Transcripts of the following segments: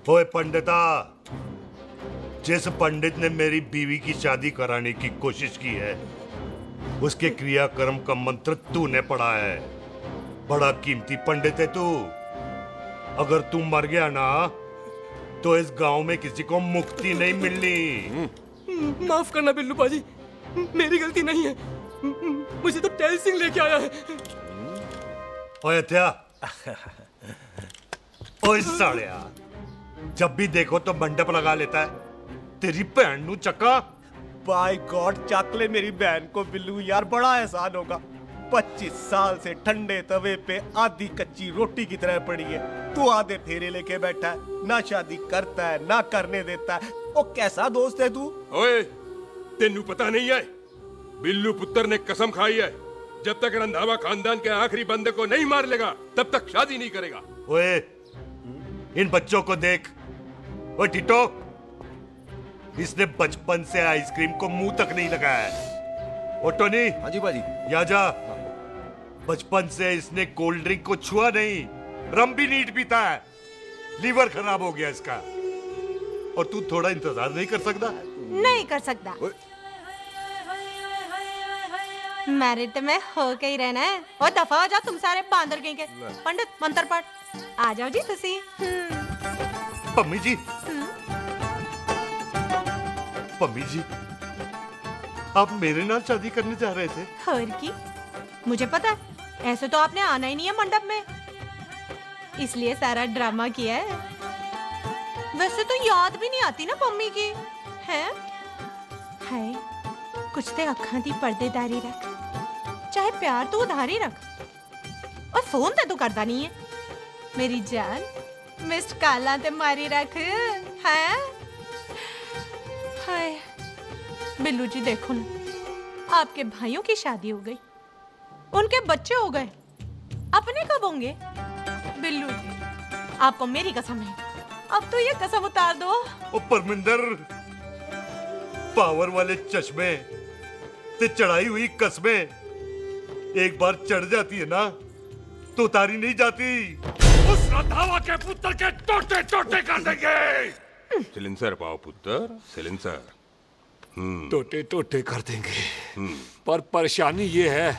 ओए पंडिता, जिस पंडित ने मेरी बीवी की शादी कराने की कोशिश की है, उसके क्रियाकर्म का मंत्र तूने पढ़ा है। बड़ा कीमती पंडित है तू। अगर तू मर गया ना, तो इस गांव में किसी को मुक्ति नहीं मिलनी। माफ करना बिल्लू पाजी, मेरी गलती नहीं है। मुझे तो टहल सिंह लेके आया है। ओए हत्या, ओए सालिया, जब भी देखो तो मंडप लगा लेता है। तेरी भैन नू चक्का। बाय गॉड, चक ले मेरी बहन को बिल्लू। यार बड़ा एहसान होगा। 25 साल से ठंडे तवे पे आधी कच्ची रोटी की तरह पड़ी है। तू आधे फेरे लेके बैठा है, ना शादी करता है ना करने देता है। ओ कैसा दोस्त है तू? ओए, तेनू पता नहीं है, बिल्लू पुत्र ने कसम खाई है, जब तक रंधावा खानदान के आखिरी बंदे को नहीं मार लेगा तब तक शादी नहीं करेगा। ओए, इन बच्चों को देख। ओए टिटो, इसने बचपन से आइसक्रीम को मुंह तक नहीं लगाया है। ओ टोनी। हाँ जी बाजी। या जा। बचपन से इसने कोल्ड ड्रिंक को छुआ नहीं, रम भी नीट पीता है। लीवर खराब हो गया इसका। और तू थोड़ा इंतजार नहीं कर सकता? नहीं कर सकता। मैरिड में हो के ही रहना है। और दफा हो जाओ तुम सारे बांदर कहीं के। पंडित मंत्र पढ़। आ जाओ जी तुसी। पम्मी जी, पम्मी जी, आप मेरे नाल शादी करने जा रहे थे? और की मुझे पता है, ऐसे तो आपने आना ही नहीं है मंडप में, इसलिए सारा ड्रामा किया है। वैसे तो याद भी नहीं आती ना पम्मी की है। हाय, कुछ ते अखां दी पर्देदारी रख, चाहे प्यार तू उधारी रख, और फोन ते तू करता नहीं है। मेरी जान, मिस्ड काला ते मारी रख है। हाय बिल्लू जी, देखो ना, आपके भाइयों की शादी हो गई, उनके बच्चे हो गए, अपने कब होंगे? बिल्लू जी, आपको मेरी कसम है, अब तो ये कसम उतार दो। ओ परमिंदर, पावर वाले चश्मे ते चढ़ाई हुई कस्में एक बार चढ़ जाती है ना, तो उतारी नहीं जाती। उस रंधावा के पुत्र के टोटे टोटे कर देंगे। सिलेंसर पाओ पुत्र, सिलेंसर। टोटे टोटे कर देंगे। पर परेशानी ये है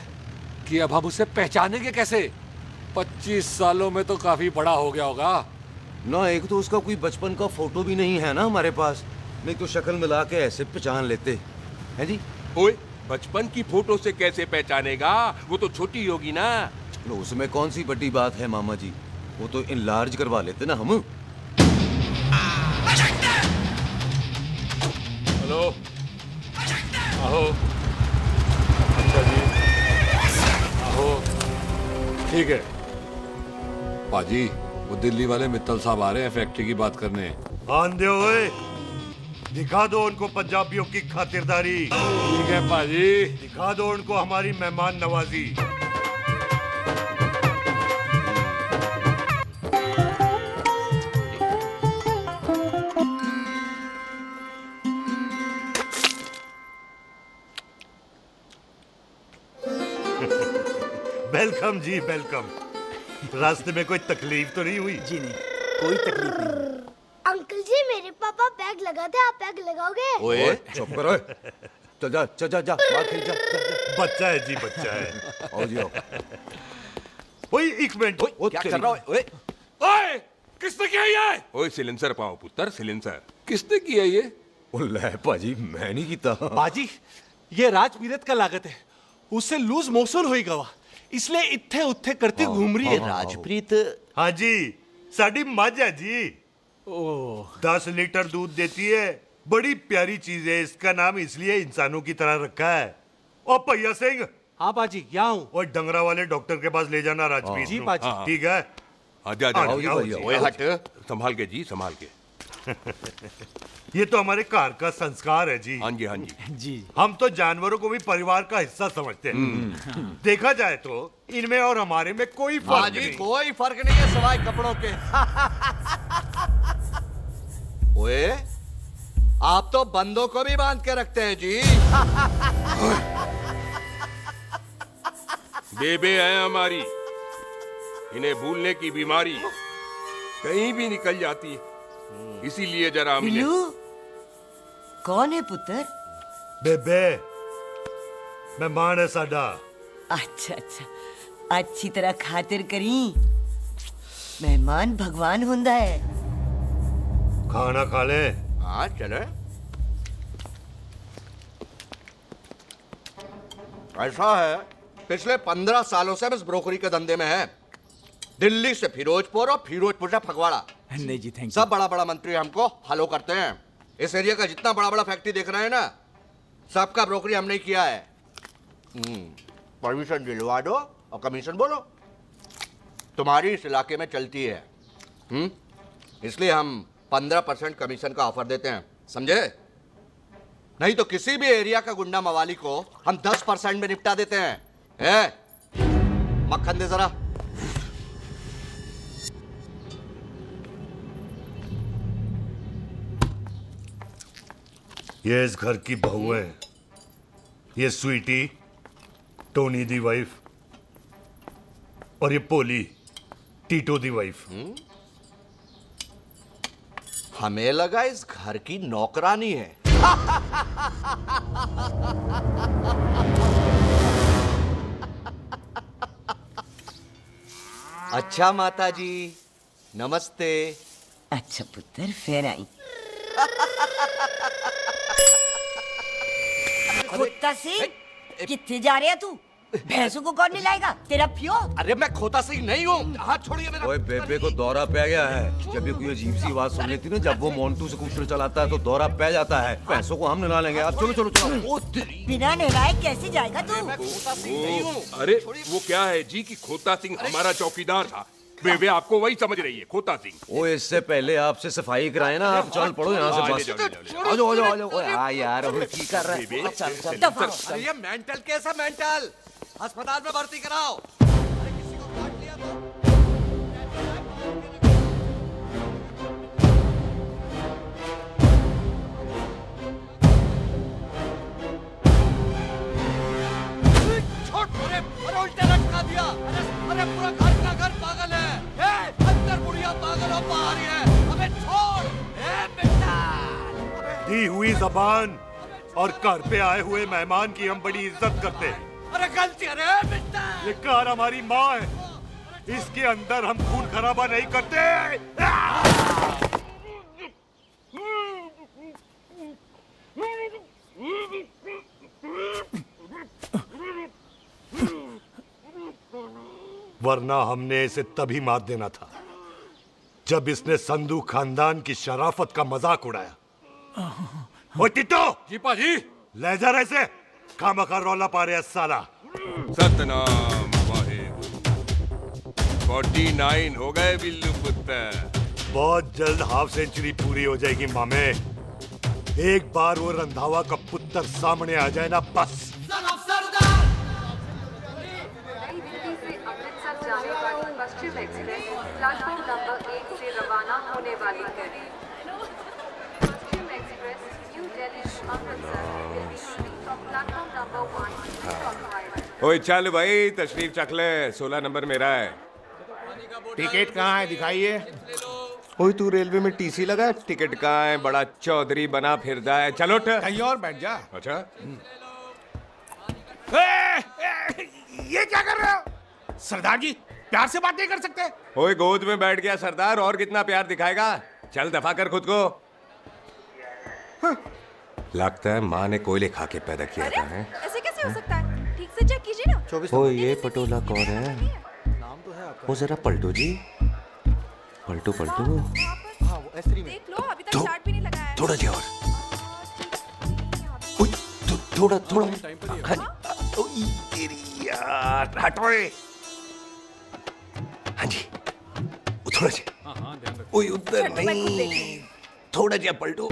कि अब हम उसे पहचानेंगे कैसे? 25 सालों में तो काफी बड़ा हो गया होगा ना। एक तो उसका कोई बचपन का फोटो भी नहीं है ना हमारे पास, नहीं तो शक्ल मिला के ऐसे पहचान लेते हैं जी। ओए, बचपन की फोटो से कैसे पहचानेगा? वो तो छोटी होगी ना। लो, उसमें कौन सी बड़ी बात है मामा जी, वो तो इनलार्ज करवा लेते ना हम। हेलो, आहो। अच्छा जी, आहो। ठीक है पाजी, वो दिल्ली वाले मित्तल साहब आ रहे हैं फैक्ट्री की बात करने। आंधे ओए, दिखा दो उनको पंजाबियों की खातिरदारी, ठीक है पाजी। दिखा दो उनको हमारी मेहमान नवाजी। वेलकम जी, वेलकम। रास्ते में कोई तकलीफ तो नहीं हुई? जी नहीं, कोई तकलीफ नहीं। अंकल जी, मेरे पापा बैग लगाते, आप बैग लगाओगे? ओए चुप करो। चल जा चल जा जा, बाहर खेल जा, जा, जा। बच्चा है जी, बच्चा है। आओ जी आओ। ओए एक मिनट। ओ, क्या तेरी- कर रहा है? ओए, ओए, किसने किया ये? ओए सिलेंसर पाओ पुत्र, सिलेंसर। किसने किया ये? ओ ले भाजी, मैं नहीं कीता। बाजी, ये राजपीरत का लागत है। उससे लूज मोशन होई गवा, इसलिए इत्थे उत्थे करती घूम रही है। राजप्रीत। हाँ जी, साड़ी मझ है जी। ओह, 10 लीटर दूध देती है, बड़ी प्यारी चीज है। इसका नाम इसलिए इंसानों की तरह रखा है। ओ भैया सिंह, हाँ बाजी, यहाँ हूँ। और डंगरा वाले डॉक्टर के पास ले जाना राजपीत जी को। बाजी। ठीक है। आजा हाँ जा। जी, आओ आओ जी, जी, ओए, आओ हट, संभाल के जी, संभाल के। ये तो हमारे घर का संस्कार है जी। हाँ जी, हाँ जी। जी, हम तो जानवरों को भी परिवार का हिस्सा समझते हैं। देखा जाए तो इनमें और हमारे में कोई फर्क नहीं। कोई फर्क नहीं है सवाई कपड़ों के। ओए, आप तो बंदों को भी बांध के रखते हैं जी। बेबे है हमारी, इन्हें भूलने की बीमारी कहीं भी निकल जाती है, इसीलिए जरा मिले। बिल्लू, कौन है पुत्र? बेबे मेहमान है साडा। अच्छा अच्छा, अच्छी तरह खातिर करी। मेहमान भगवान हुंदा है। खाना खा ले। हाँ चले। ऐसा है, पिछले 15 सालों से हम इस ब्रोकरी के धंधे में हैं। दिल्ली से फिरोजपुर और फिरोजपुर से फगवाड़ा, नहीं जी, थैंक सब बड़ा बड़ा मंत्री हमको फॉलो करते हैं। इस एरिया का जितना बड़ा बड़ा फैक्ट्री देख रहे हैं ना, सबका ब्रोकरी हमने किया है। परमिशन दिलवा दो और कमीशन बोलो, तुम्हारी इस इलाके में चलती है। इसलिए हम 15% कमीशन का ऑफर देते हैं, समझे? नहीं तो किसी भी एरिया का गुंडा मवाली को हम 10% में निपटा देते हैं। मक्खन दे जरा। ये इस घर की बहू है, ये स्वीटी, टोनी दी वाइफ, और ये पोली, टीटो दी वाइफ। हमें लगा इस घर की नौकरानी है। अच्छा माता जी, नमस्ते। अच्छा पुत्र, फिर आई। कुत्ता सिंह, कितने जा रहे है तू? भैंसों को कौन लाएगा? तेरा प्यो? अरे मैं खोता सिंह नहीं हूँ, हाथ छोड़िए मेरा। ओए बेबे को दौरा पै गया है। जब भी कोई अजीब सी आवाज सुन लेती ना, जब वो मोन्टू स्कूटर चलाता है तो दौरा पै जाता है। पैसों को हम निला लेंगे। आप चलो चलो चलो। ओ तेरी, बिना नहलाए कैसे जाएगा तू? मैं खोता सिंह नहीं हूँ। अरे वो क्या है जी कि खोता सिंह हमारा चौकीदार था। बेबे आपको वही समझ रही है, खोता सिंह। ओए इससे पहले आपसे सफाई कराए ना, आप चल पड़ो यहाँ से ले बस। जाओ, ले जाओ, ले जाओ। आ जाओ आ जाओ आ जाओ। ओए हाँ यार, अब की कर रहा बेबे, है? चल चल। दफा हो। अरे ये मेंटल केस है, मेंटल। अस्पताल में भर्ती कराओ। अरे किसी को काट लिया तो छोड़। अरे उल्टे लटका दिया। अरे पूरा घर का घर पागल है। अंदर बुढ़िया पागल और बाहर ही है। अबे छोड़। बेटा, दी हुई जबान और घर पे आए हुए मेहमान की हम बड़ी इज्जत करते हैं। अरे गलती है रे बेटा। ये कार हमारी माँ है, इसके अंदर हम खून खराबा नहीं करते। वरना हमने इसे तभी मार देना था जब इसने संधू खानदान की शराफत का मजाक उड़ाया। ओ टिट्टो, जी पाजी। ले जा रहे से खामखा रौला पा रहे साला। सतनाम वाहेगुरु। 49 हो गए बिल्लू पुत्र। बहुत जल्द हाफ सेंचुरी पूरी हो जाएगी मामे। एक बार वो रंधावा का पुत्र सामने आ जाए ना, बस। नई दिल्ली से अमृतसर जाने वाली पश्चिम एक्सप्रेस प्लेटफॉर्म नंबर 1 से रवाना होने वाली है। Paschim express New Delhi Amritsar will be leaving from platform number 1 to Cockwise। ओए चल भाई, तशरीफ चख ले। 16 नंबर मेरा है। टिकट कहाँ है, दिखाइए। ओए तू रेलवे में टीसी लगा है? टिकट कहाँ है? बड़ा चौधरी बना फिरदा है। चलो उठ। कहीं और बैठ जा। अच्छा, ये क्या कर रहे हो सरदार जी? प्यार से बात नहीं कर सकते? ओए गोद में बैठ गया सरदार, और कितना प्यार दिखाएगा? चल दफा कर खुद को। हाँ। लगता है माँ ने कोयले खा के पैदा किया था। है ऐसे कैसे हो सकता है? ठीक से चेक कीजिए ना। ओ ये पटोला कौन है? नाम तो है आपका। वो जरा पलटो जी, पलटो पलटो। देख लो, अभी तक चार्ट भी नहीं लगाया है। थोड़ा जी और। ओए, थोड़ा थोड़ा। हाँ जी। ओए तेरी यार, हटोए। हाँ जी, वो थोड़ा जी। ओए उधर नहीं, थोड़ा जी पलटो।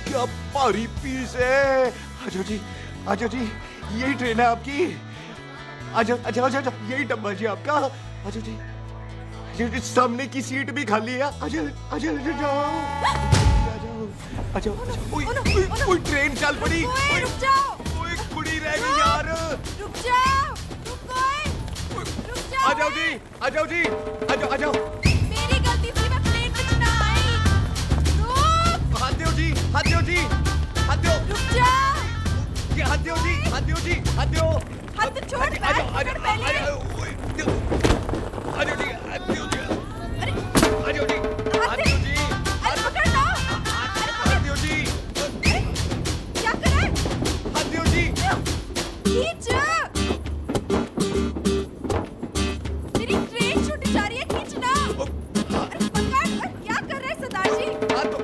क्या भारी पीस है। आजो जी, आजो जी, यही ट्रेन है आपकी। आजो आजो आजो आजो, यही डब्बा जी आपका। आजो जी, आजो जी, सामने की सीट भी खाली है। आजो आजो आजो जाओ, आजो आजो। ओए ट्रेन चल पड़ी। ओए रुक जाओ। ओए कुड़ी रह गई यार। रुक जाओ। रुक जाओ। आ जाओ जी, आ जाओ जी, आ जाओ, आ जाओ। मेरी गलती थी, मैं प्लेन में ना आई। रुक। हाथ दो जी, हाथ दो जी, हाथ दो। रुक जाओ। ये हाथ दो जी, हाथ दो जी, हाथ दो। हाथ तो छोड़। आ जाओ, आ जाओ, पहले। आ जाओ, ओए, आ जाओ जी, हाथ दो जी। अरे आ जाओ जी, हाथ दो जी, अरे पकड़ लो। हाथ दो जी, क्या कर रहा है? हाथ दो जी। खींच। मेरी ट्रेन छूट जा रही है, खींचना। अरे पकड़। अरे क्या कर रहे हैं सरदार जी? हाथ दो।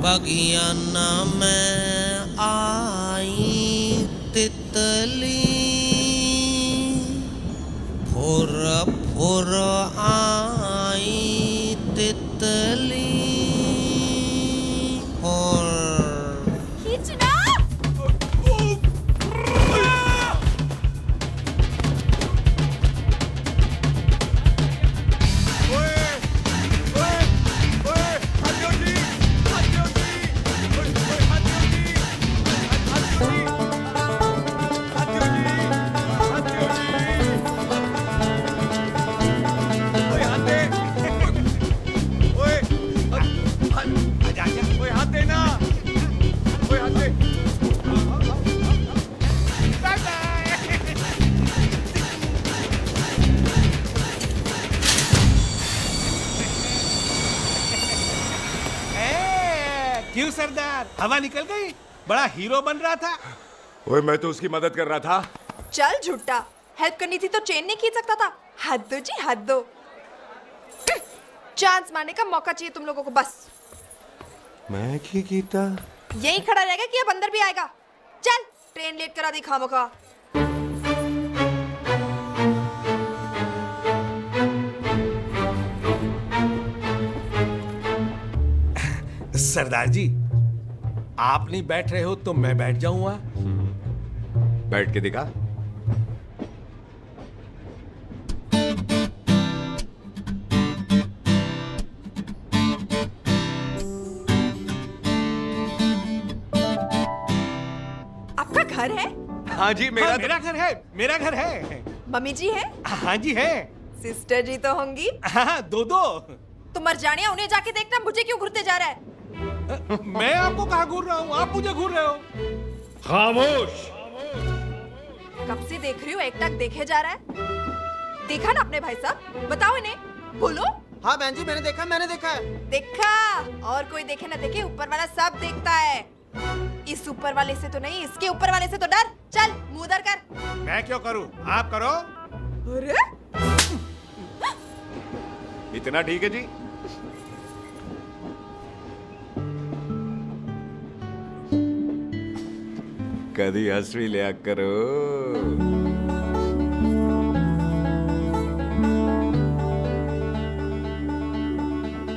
बगियाना में आई तितली, फुर फुर आई तितली, और खींचना। क्यों सरदार, हवा निकल गई? बड़ा हीरो बन रहा था। ओए मैं तो उसकी मदद कर रहा था। चल झूठा, हेल्प करनी थी तो चेन नहीं खींच सकता था। हद दो जी, हद दो। चांस मारने का मौका चाहिए तुम लोगों को बस। मैं की कीता? यही खड़ा रहेगा कि अब अंदर भी आएगा? चल, ट्रेन लेट करा दी खामखा। सरदार जी, आप नहीं बैठ रहे हो तो मैं बैठ जाऊंगा। बैठ के दिखा। आपका घर है? हाँ जी, हाँ, मेरा घर है, मेरा घर है। मम्मी जी है? हाँ जी है। सिस्टर जी तो होंगी? हाँ, दो दो। तुम मर जाने उन्हें जाके देखना, मुझे क्यों घूरते जा रहा है? मैं आपको कहाँ घूर रहा हूँ, आप मुझे घूर रहे हो। खामोश। कब से देख रही हूँ, एक टक देखे जा रहा है। देखा ना अपने भाई साहब, बताओ इन्हें, बोलो। हाँ बहन जी, मैंने देखा है। देखा, और कोई देखे ना देखे, ऊपर वाला सब देखता है। इस ऊपर वाले से तो नहीं, इसके ऊपर वाले से तो डर। चल मुंह उधर कर। मैं क्यों करूँ, आप करो। अरे इतना ठीक है जी। कभी हंस भी लिया करो।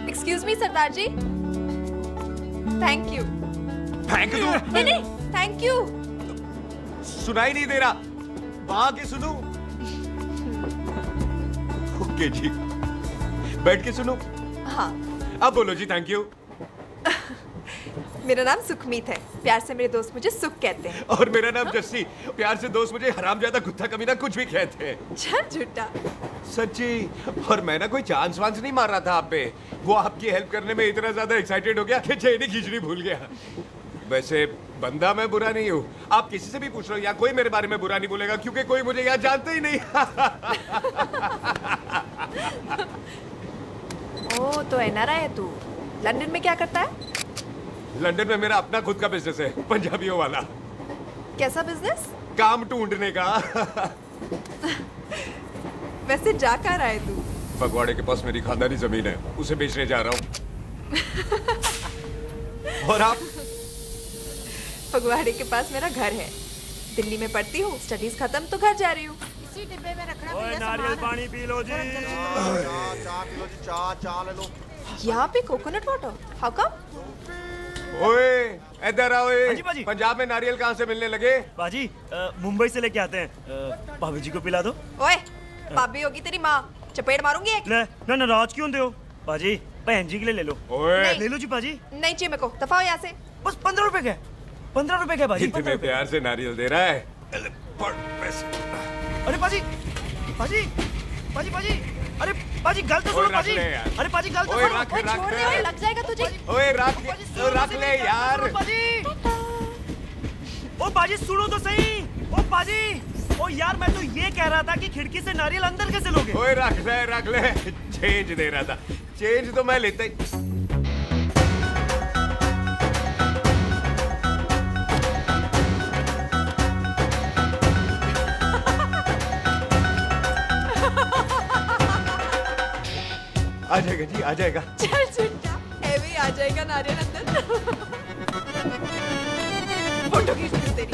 एक्सक्यूज मी सरदार जी, थैंक यू। फेंक दो। नहीं नहीं, थैंक यू। सुनाई नहीं दे रहा, वहां के सुनू। ओके जी, बैठ के सुनो। हाँ, अब बोलो जी थैंक यू। मेरा नाम सुखमीत है, प्यार से मेरे दोस्त मुझे सुख कहते हैं। और मेरा नाम जस्सी, प्यार से दोस्त मुझे हरामजादा कुत्ता कमीना कुछ भी कहते हैं। चल झूठा। सच्ची। और मैं ना कोई चांस वांस नहीं मार रहा था आप पे, वो आपकी हेल्प करने में इतना ज्यादा एक्साइटेड हो गया कि चेन ही खींचनी भूल गया। वैसे बंदा मैं बुरा नहीं हूँ, आप किसी से भी पूछ लो, यहाँ कोई मेरे बारे में बुरा नहीं बोलेगा, क्योंकि कोई मुझे यहाँ जानते ही नहीं। ओ तो एनआरआई है तू। लंदन में क्या करता है? लंदन में मेरा अपना खुद का बिजनेस है, पंजाबियों वाला। कैसा बिजनेस? काम ढूंढने का। वैसे जा कहाँ रहा है तू? फगवाड़े के पास मेरी खानदानी जमीन है, उसे बेचने जा रहा हूँ। और आप? फगवाड़े के पास मेरा घर है, दिल्ली में पढ़ती हूँ, स्टडीज खत्म तो घर जा रही हूँ। इसी डिब्बे में रखना। ओए नारियल पानी पी लो जी। चाय ले लो। यहाँ पे कोकोनट वाटर, हाउ कम? ओए इधर आओ। हाँ जी, बाजी। पंजाब में नारियल कहाँ से मिलने लगे? बाजी मुंबई से लेके आते हैं, भाभी जी को पिला दो। ओए भाभी होगी तेरी माँ, चपेट मारूंगी एक। ले ना, नाराज क्यों दे हो बाजी, बहन जी के लिए ले लो। ओए नहीं। ले लो जी बाजी, नहीं चाहिए मेरे को, दफा हो यहाँ से। बस 15 रुपए के, 15 रुपए के बाजी, 15 इतने रुपए। प्यार से नारियल दे रहा है। पढ़ पैसे। अरे बाजी, बाजी, बाजी, बाजी, अरे बाजी गल तो ओए, सुनो रख बाजी। ले यार। अरे बाजी गल तो ओए, सुनो। रख। ओए छोड़ दे, ओए लग जाएगा तुझे। ओए रख ले यार। बाजी, ओ बाजी सुनो तो सही। ओ बाजी, ओ यार मैं तो ये कह रहा था कि खिड़की से नारियल अंदर कैसे लोगे? ओए रख ले। चेंज दे रहा था, चेंज तो मैं लेता ही। आ जाएगा जी, आ जाएगा। चल झूठा, ऐवे ही आ जाएगा नारियल अंदर। फोटो खींच लूं तेरी।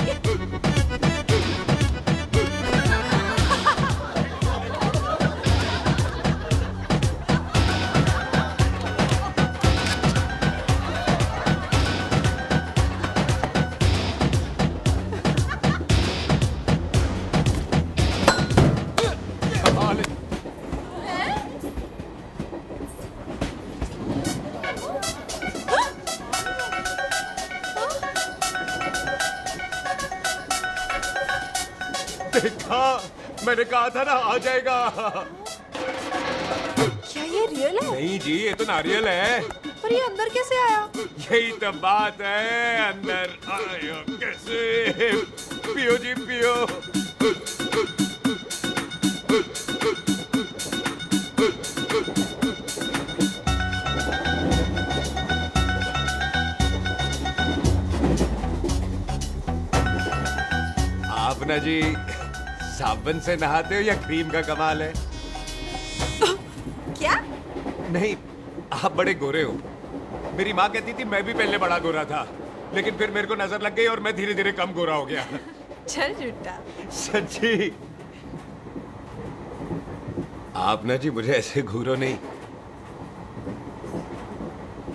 देखा, मैंने कहा था ना आ जाएगा। क्या ये रियल है? नहीं जी, ये तो नारियल है। पर ये अंदर कैसे आया? यही तो बात है, अंदर आयो कैसे? पियो जी पियो। आप ना जी साबुन से नहाते हो या क्रीम का कमाल है? क्या? नहीं, आप बड़े गोरे हो। मेरी माँ कहती थी मैं भी पहले बड़ा गोरा था, लेकिन फिर मेरे को नजर लग गई और मैं धीरे धीरे कम गोरा हो गया। चल झूठा। सच्ची। आप ना जी मुझे ऐसे घूरो नहीं,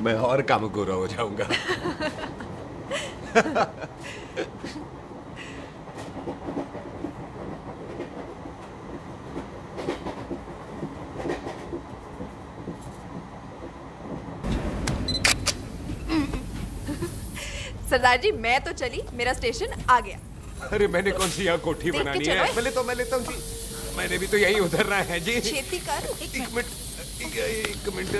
मैं और कम गोरा हो जाऊंगा। सरदार जी मैं तो चली, मेरा स्टेशन आ गया। अरे मैंने कौन सी यहाँ कोठी देख के बनानी चलो। है? मैं लेता हूँ जी। मैंने भी तो यही उतरना है जी। छेती कर, एक एक मिनट। मिनट। गया, 1 मिनट।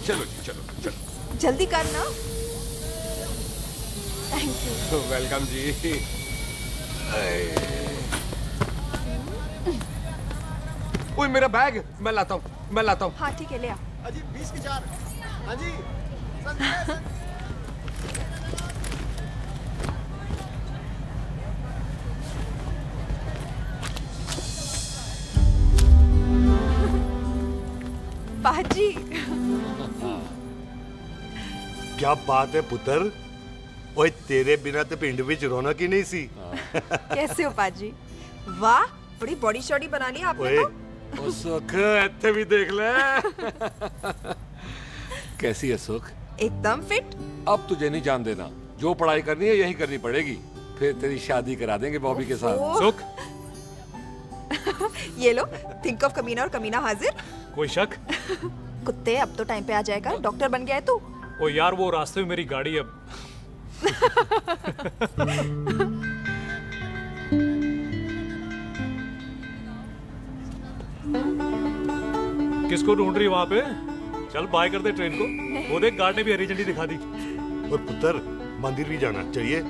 चलो जी, चलो चलो। जल्दी करना। Thank you. वेलकम जी। ओए मेरा बैग, मैं लाता हूँ। हाँ ठीक है, ले आ। अजी 20 की 4। हाँ जी। पाजी। क्या बात है पुत्र। ओए तेरे बिना तो पिंड विच रौनक ही नहीं सी। कैसे हो पाजी? वाह, बड़ी बॉडी शॉडी बना ली आपने ओए तो। ओ सुख, इत्थे भी देख ले। कैसी है सुख? एकदम फिट। अब तुझे नहीं जान देना, जो पढ़ाई करनी है यही करनी पड़ेगी, फिर तेरी शादी करा देंगे बॉबी के साथ। सुख, ये लो, थिंक ऑफ कमीना और कमीना हाजिर। कोई शक? कुत्ते, अब तो टाइम पे आ जाएगा। डॉक्टर बन गया है तू। ओ यार, वो रास्ते में मेरी गाड़ी अब। किसको ढूंढ रही वहां पे? चल बाय कर दे ट्रेन को। वो देख, गार्ड ने भी हरी झंडी दिखा दी। और पुत्र मंदिर भी जाना चाहिए।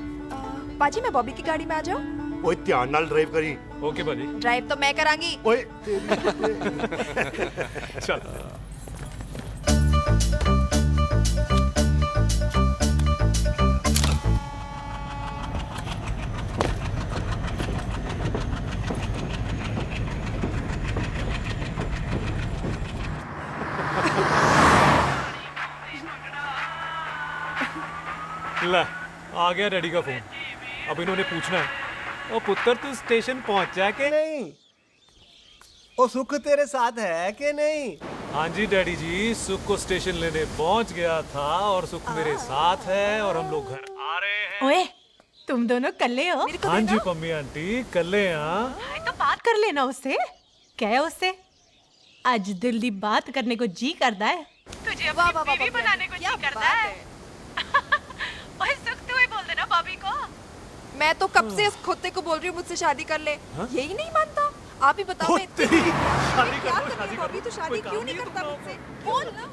पाजी, मैं बॉबी की गाड़ी में आ जाऊं? ओए ध्यान नाल ड्राइव करी। ओके बाजी। ड्राइव तो मैं करांगी। ओए चल। ला, आ गया डैडी का फोन। अब इन्होंने पूछना है, ओ पुत्र तू स्टेशन पहुंचा के? नहीं। ओ सुख तेरे साथ है कि नहीं? हाँ जी डैडी जी, सुख को स्टेशन लेने पहुंच गया था और सुख मेरे साथ है और हम लोग घर आ रहे हैं। ओए, तुम दोनों कल्ले हो? हाँ जी पम्मी आंटी, कल्ले हाँ। तो बात कर लेना उससे। क्या है उससे? आज दिल दी बात करने को जी करता है। तुझे अपनी बीवी बनाने को जी करता है। ओए सुख, तू ही बोल देना भाभी को। मैं तो कब से इस खोते को बोल रही हूँ मुझसे शादी कर ले। यही नहीं मानता। आप ही बताओ, मैं इतनी शादी कर लो, शादी कर लो। भाभी तो शादी कोई क्यों काम नहीं नहीं करता तुम मुझसे? बोल ना।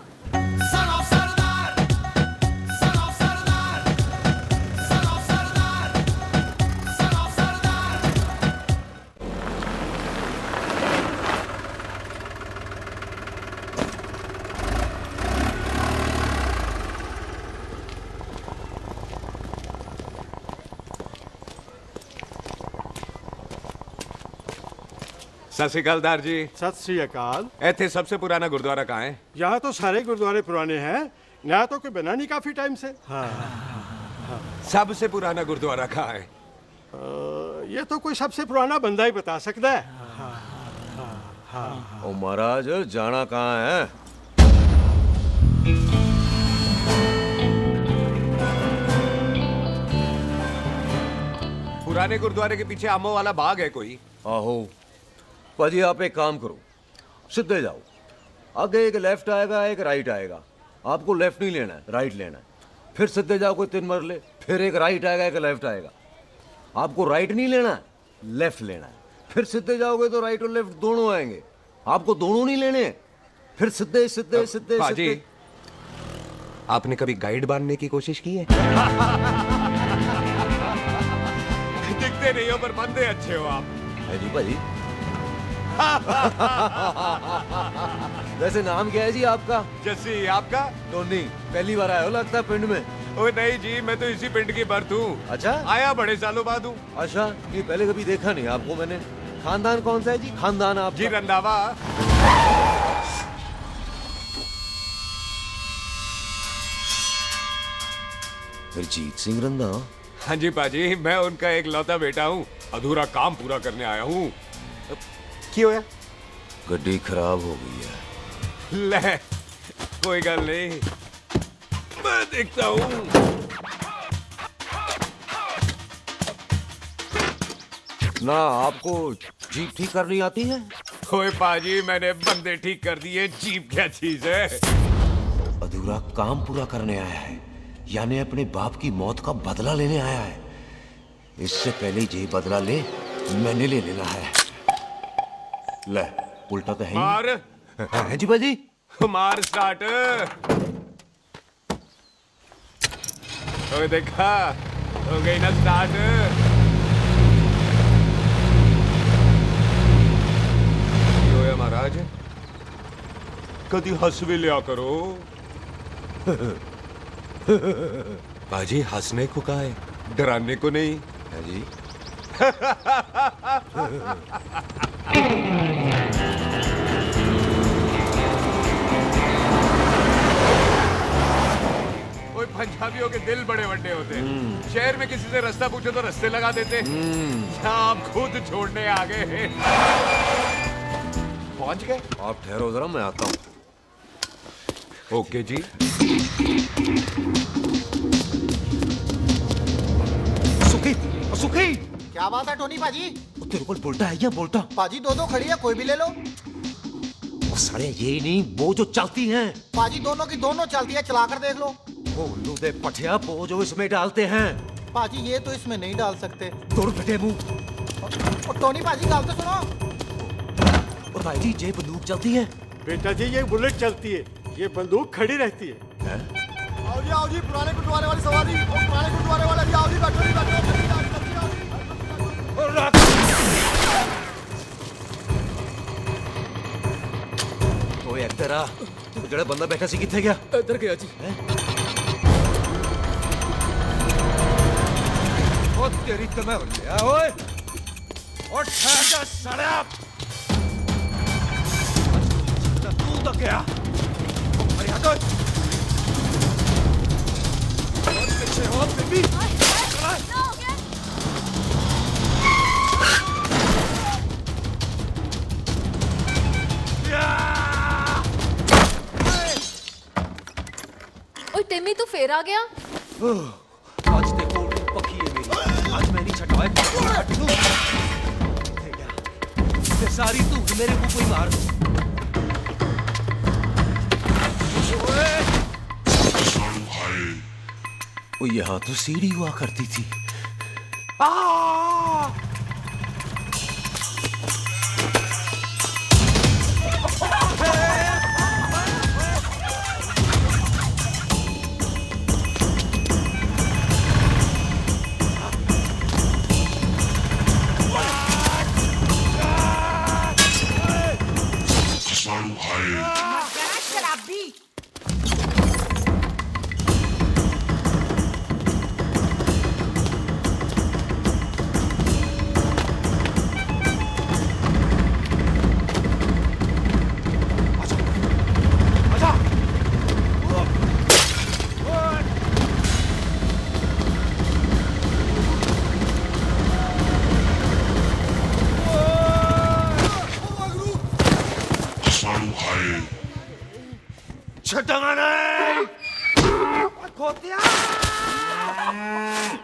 सत श्री अकाल दार जी। सत श्री अकाल। ਇੱਥੇ सबसे पुराना गुरुद्वारा कहाँ है? यहाँ तो सारे गुरुद्वारे पुराने हैं, नया तो कोई बना नहीं काफी टाइम से। सबसे पुराना गुरुद्वारा कहाँ है? ये तो कोई सबसे पुराना बंदा ही बता सकता है। ओ महाराज, जाना कहाँ है? पुराने गुरुद्वारे के पीछे आमों वाला बाग है कोई? आहो पाजी, आप एक काम करो, सीधे जाओ। आगे एक लेफ्ट आएगा, एक राइट आएगा। आपको लेफ्ट नहीं लेना है, राइट लेना है। फिर सीधे जाओ कोई 3 मरले, फिर एक राइट आएगा, एक लेफ्ट आएगा। आपको राइट नहीं लेना है, लेफ्ट लेना है। फिर सीधे जाओगे तो राइट और लेफ्ट दोनों आएंगे। आपको दोनों नहीं लेने, फिर सीधे सीधे सीधे पाजी, सीधे। आपने कभी गाइड बनने की कोशिश की है? दिखते नहीं हो पर बंदे अच्छे हो आप। है जी भाजी। वैसे नाम क्या है जी आपका? जस्सी, आपका? टोनी। पहली बार आए हो लगता है पिंड में। ओए नहीं जी, मैं तो इसी पिंड की बर्थ हूँ। अच्छा, आया बड़े सालों बाद हूँ। अच्छा, ये पहले कभी देखा नहीं आपको मैंने। खानदान कौन सा है जी? खानदान आप? जी रंधावा। फिर जीत सिंह रंधा? हाँ जी पाजी, मैं उनका एक लौता बेटा हूँ। अधूरा काम पूरा करने आया हूँ। क्यों है? गड्डी खराब हो गई है। ले, कोई गल नहीं, मैं देखता हूँ। ना आपको जीप ठीक करनी आती है? ओए पाजी, मैंने बंदे ठीक कर दिए, जीप क्या चीज है? अधूरा काम पूरा करने आया है, यानी अपने बाप की मौत का बदला लेने आया है। इससे पहले ये बदला ले, मैंने ले लेना है। ले, उल्टा तो है ही। मार। है जी बाजी। मार स्टार्ट। ओए देखा, हो गई ना स्टार्ट। होया महाराज, कदी हंस भी लिया करो। बाजी हंसने को कहा है, डराने को नहीं है जी। कोई पंजाबियों के दिल बड़े बड़े होते हैं। शहर में किसी से रास्ता पूछो तो रास्ते लगा देते। आप खुद छोड़ने आ गए। पहुंच गए? आप ठहरो जरा, मैं आता हूँ। ओके जी। सुखी, सुखी। क्या बात है टोनी पाजी? तेरे को बोलता है या बोलता? पाजी दो खड़ी है, कोई भी ले लो। सारे ये नहीं, वो जो चलती हैं। पाजी दोनों की दोनों चलती है, चलाकर देख लो। वो लूदे पठिया, वो जो इसमें डालते हैं। पाजी ये तो इसमें नहीं डाल सकते। तोड़ फटे मुंह। और टोनी पाजी गाल तो सुनो। और भाई जी ये बंदूक चलती है? बेटा जी ये बुलेट चलती है, ये बंदूक खड़ी रहती है। आओ जी पुराने गुरुद्वारे वाली सवारी, पुराने गुरुद्वारे वाला जी, आओ जी बैठो जी बैठो। ओए एक्टर आ, वो जड़ा बंदा बैठा सी किथे गया? इधर गया जी। ओ तेरी तो मैं लिया ओए। और ठहर जा साला। तू तो क्या? अरे आ तो। और पीछे हो बेबी। ओए टिम्मी तू फिर आ गया? आज ते कोल्ड ड्रिंक पकी है मेरी। आज मैं नहीं छटवाए। ते सारी धूप मेरे मुंह को ही मार दो। ओ यहाँ तो सीढ़ी हुआ करती थी। शराबी।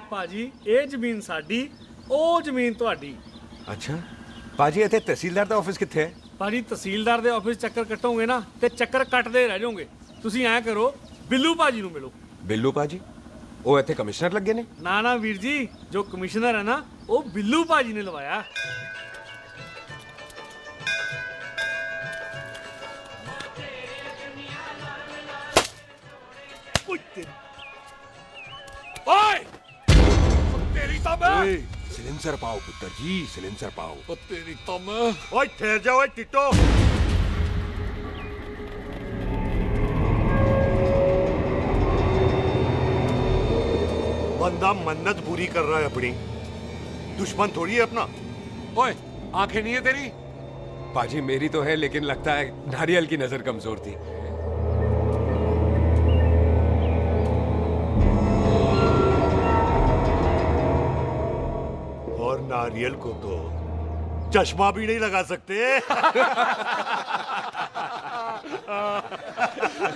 ਭਾਜੀ ਇਹ ਜ਼ਮੀਨ ਸਾਡੀ, ਉਹ ਜ਼ਮੀਨ ਤੁਹਾਡੀ। अच्छा बाजी इतने तहसीलदार ਦਾ ਆਫਿਸ ਕਿੱਥੇ ਹੈ? ਭਾਜੀ ਤਹਿਸੀਲਦਾਰ ਦੇ ਆਫਿਸ ਚੱਕਰ ਕੱਟੋਗੇ ਨਾ ਤੇ ਚੱਕਰ ਕੱਟਦੇ ਰਹਿ ਜਾਓਗੇ। ਤੁਸੀਂ ਐਂ ਕਰੋ, ਬਿੱਲੂ ਭਾਜੀ ਨੂੰ ਮਿਲੋ। ਬਿੱਲੂ ਭਾਜੀ? ਉਹ ਇੱਥੇ ਕਮਿਸ਼ਨਰ ਲੱਗੇ ਨੇ? ਨਾ ਨਾ ਵੀਰ ਜੀ, ਜੋ ਕਮਿਸ਼ਨਰ ਹੈ ਨਾ ਉਹ ਬਿੱਲੂ ਭਾਜੀ ਨੇ ਲਵਾਇਆ। ओए! तेरी तो मैं। सिलेंसर पाओ पुत्र जी, सिलेंसर पाओ। ओ तेरी तो मैं। ओए ठहर जा ओए टिटो। बंदा मन्नत पूरी कर रहा है अपनी, दुश्मन थोड़ी है अपना। ओए आंखें नहीं है तेरी? पाजी मेरी तो है, लेकिन लगता है नारियल की नजर कमजोर थी। और नारियल को तो चश्मा भी नहीं लगा सकते।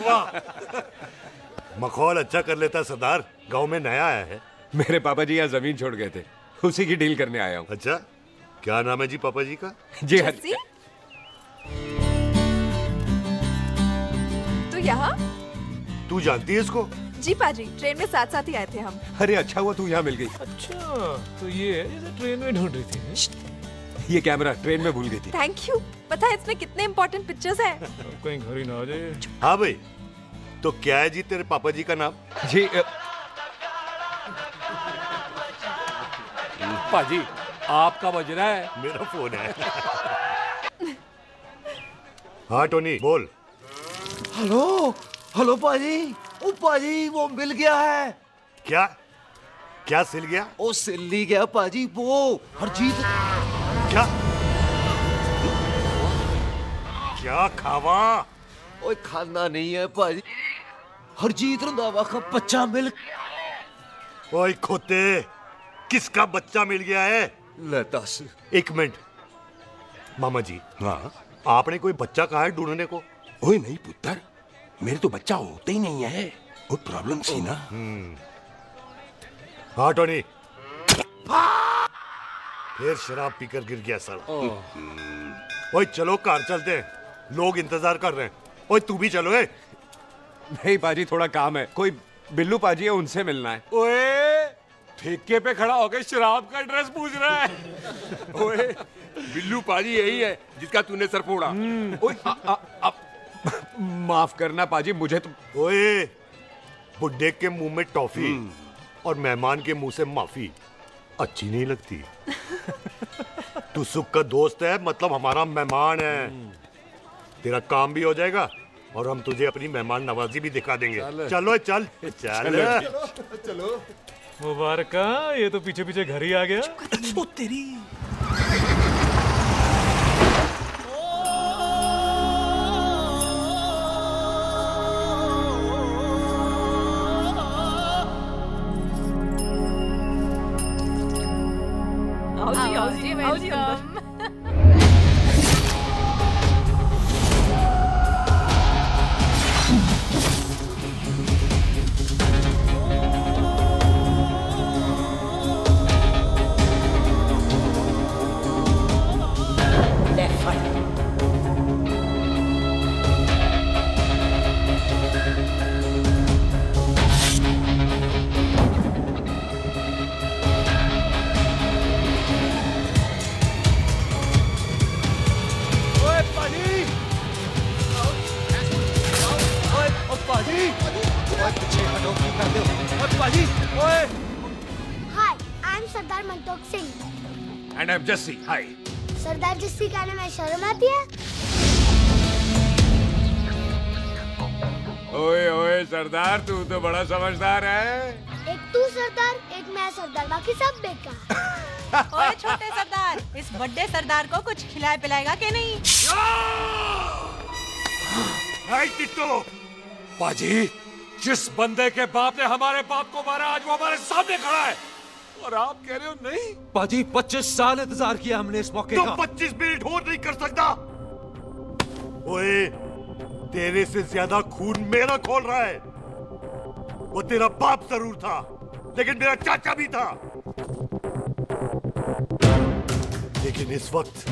वाह, मखौल अच्छा कर लेता सरदार। गांव में नया आया है। मेरे पापा जी यहाँ जमीन छोड़ गए थे, उसी की डील करने आया हूँ। अच्छा, क्या नाम है जी पापा जी का? जी हर तू यहाँ? तू जानती है इसको? जी पाजी, ट्रेन में साथ साथ ही आए थे हम। अरे अच्छा हुआ तू यहाँ मिल गई। अच्छा तो ये है जैसे ट्रेन में ढूंढ रही थी। ये कैमरा ट्रेन में भूल गई थी। Thank you. पता है इसमें कितने इंपॉर्टेंट पिक्चर्स हैं। कहीं घर ही ना आ जाए। हाँ भाई, तो क्या है जी तेरे पापा जी का नाम? जी पाजी आपका बज रहा है। मेरा फोन है। हाँ टोनी बोल। हेलो हेलो पाजी। ओ पाजी वो मिल गया है। क्या क्या सिल गया? ओ सिल्ली गया पाजी, वो हरजीत। क्या क्या खावा? ओए खाना नहीं है पाजी, हरजीत रंधावा का बच्चा मिल। ओए खोते, किसका बच्चा मिल गया है? ले दस। एक मिनट मामा जी। हाँ आपने कोई बच्चा कहा है ढूंढने को? ओए नहीं पुत्र, मेरे तो बच्चा होता ही नहीं है, वो प्रॉब्लम थी ना। हाँ टोनी, फिर शराब पीकर गिर गया साला। ओए चलो कार चलते हैं, लोग इंतजार कर रहे हैं। ओए तू भी चलो। नहीं पाजी, थोड़ा काम है, कोई बिल्लू पाजी है, उनसे मिलना है। ओए ठेके पे खड़ा होकर शराब का एड्रेस पूछ रहा है। ओए बिल्लू पाजी यही है जिसका तूने सर फोड़ा। ओए माफ करना पाजी, मुझे तो। ओए बुड्ढे के मुंह में टॉफी और मेहमान के मुंह से माफी अच्छी नहीं लगती। तू सुख का दोस्त है, मतलब हमारा मेहमान है। तेरा काम भी हो जाएगा और हम तुझे अपनी मेहमान नवाजी भी दिखा देंगे। चलो चल चल चलो। मुबारक, ये तो पीछे पीछे घर ही आ गया। ओ तेरी। Hi, I am Sardar Mantok Singh. And I am Jassi. Hi. Sardar Jassi कहने में शर्म आती है? ओए ओए सरदार, तू तो बड़ा समझदार है। एक तू सरदार, एक मैं सरदार, बाकी सब बेकार। ओए छोटे सरदार, इस बड़े सरदार को कुछ खिलाए पिलाएगा कि नहीं? टिट्टो, पाजी जिस बंदे के बाप ने हमारे बाप को मारा, आज वो हमारे सामने खड़ा है और आप कह रहे हो नहीं? पाजी 25 साल इंतजार किया हमने इस मौके का। 25 मिनट और नहीं कर सकता? ओए तेरे से ज्यादा खून मेरा खोल रहा है। वो तेरा बाप जरूर था, लेकिन मेरा चाचा भी था। लेकिन इस वक्त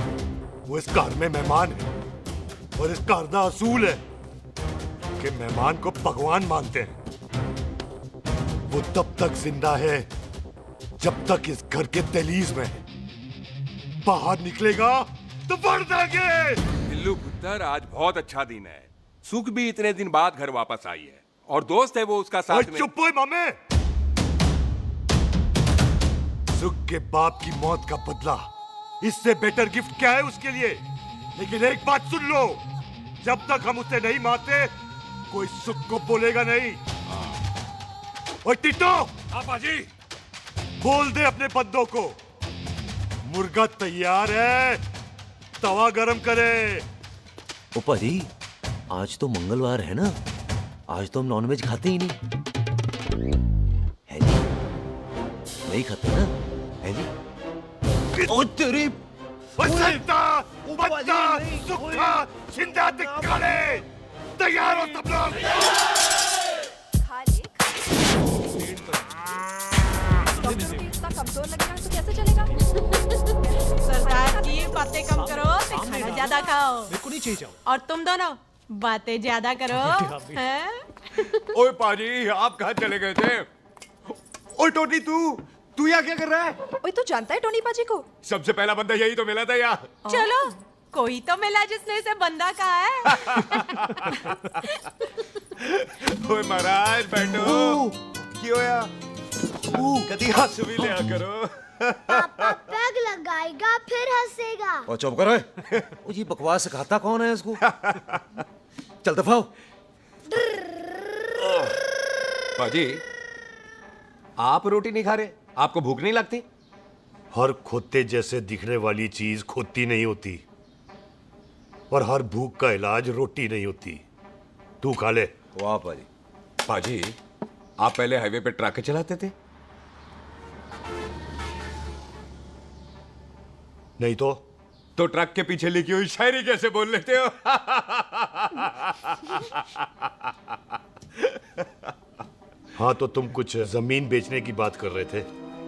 वो इस घर में मेहमान है और इस घर का असूल है कि मेहमान को भगवान मानते हैं। वो तब तक जिंदा है जब तक इस घर के दहलीज में है। बाहर निकलेगा तो बढ़ देंगे। बिल्लू पुत्र, आज बहुत अच्छा दिन है। सुख भी इतने दिन बाद घर वापस आई है और दोस्त है वो उसका साथ में। चुप हो मामे। सुख के बाप की मौत का बदला, इससे बेटर गिफ्ट क्या है उसके लिए? लेकिन एक बात सुन लो, जब तक हम उसे नहीं मारते कोई सुख को बोलेगा नहीं। ओए टिट्टो, पाजी बोल दे अपने बंदों को मुर्गा तैयार है, तवा गरम करे। ओ पाजी, आज तो मंगलवार है ना, आज तो हम नॉनवेज खाते ही नहीं है जी। नहीं खाते ना है जी। ओ तेरी बच्चा सुखा जिंदा दिखाने तैयार हो सब लोग। कमजोर लगेगा तो कैसे चलेगा? सरदार जी बातें कम करो, तो खाना ज्यादा खाओ। मेरे को नहीं चाहिए। और तुम दोनों बातें ज्यादा करो। हैं? ओए पाजी, आप कहाँ चले गए थे? ओए टोटी, तू तू यहाँ क्या कर रहा है? ओए तो जानता है टोनी पाजी को? सबसे पहला बंदा यही तो मिला था यहाँ। चलो कोई तो मिला जिसने इसे बंदा कहा है। ओए महाराज बैठो। क्यों या? कभी हंस भी लिया करो। पापा पैग लगाएगा फिर हंसेगा। और चुप करो। ओ ये बकवास सिखाता कौन है इसको? चल दफाओ। पाजी, आप रोटी नहीं खा रहे? आपको भूख नहीं लगती? हर खोते जैसे दिखने वाली चीज खोती नहीं होती, और हर भूख का इलाज रोटी नहीं होती। तू खा ले। वाह पाजी। पाजी, आप पहले हाईवे पे ट्रक चलाते थे? नहीं तो ट्रक के पीछे लिखी हुई शायरी कैसे बोल लेते हो? हाँ, तो तुम कुछ जमीन बेचने की बात कर रहे थे।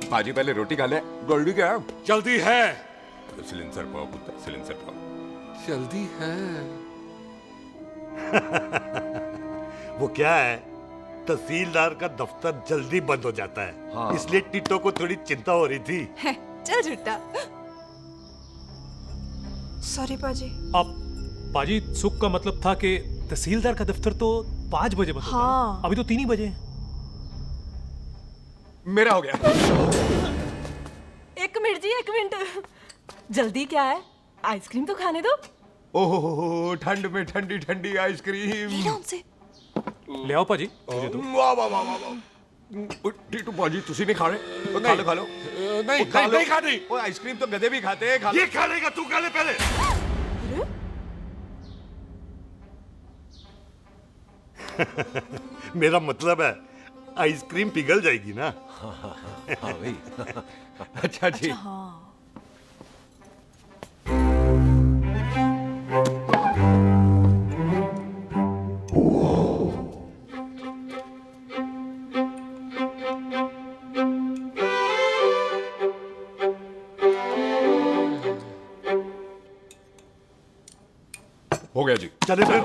पाजी पहले रोटी खा ले। जल्दी क्या? जल्दी है। सिलेंसर पाओ पुत्र, सिलेंसर पाओ। जल्दी है। वो क्या है, तहसीलदार का दफ्तर जल्दी बंद हो जाता है। हाँ। इसलिए टिट्टो को थोड़ी चिंता हो रही थी। चल झुट्टा। सॉरी पाजी। अब पाजी, सुख का मतलब था कि तहसीलदार का दफ्तर तो 5 बजे बंद होता है। हाँ। अभी तो 3 ही बजे हैं। मेरा हो गया। एक मिनट जी, एक मिनट। जल्दी क्या है? आइसक्रीम तो खाने दो। ओहो, ठंड में ठंडी ठंडी आइसक्रीम। ले आओ पाजी, मुझे दो। वाह वाह वाह वाह। टीटू पाजी, तुसी नहीं खा रहे? खा लो खा लो। नहीं खानी। वो आइसक्रीम तो गधे भी खाते हैं। खा लो। ये खा लेगा, तू खा ले पहले। मेरा मतलब है आइसक्रीम पिघल जाएगी ना। हाँ भाई। अच्छा जी। हो गया जी। चले फिर।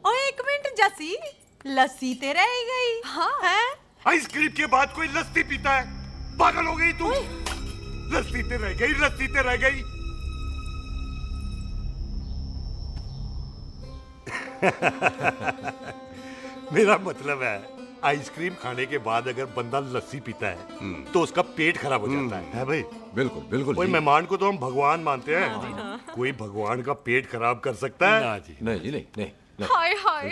ओए एक मिनट जसी, लस्सी ते रह गई। हाँ है। आइसक्रीम के बाद कोई लस्सी पीता है? पागल हो गई तू? लस्सी ते रह गई, लस्सी ते रह गई। मेरा मतलब है आइसक्रीम खाने के बाद अगर बंदा लस्सी पीता है तो उसका पेट खराब हो जाता है भाई? बिल्कुल बिल्कुल। कोई मेहमान को तो हम भगवान मानते हैं, कोई भगवान का पेट खराब कर सकता है? ना जी, नहीं जी, नहीं। हाय हाय,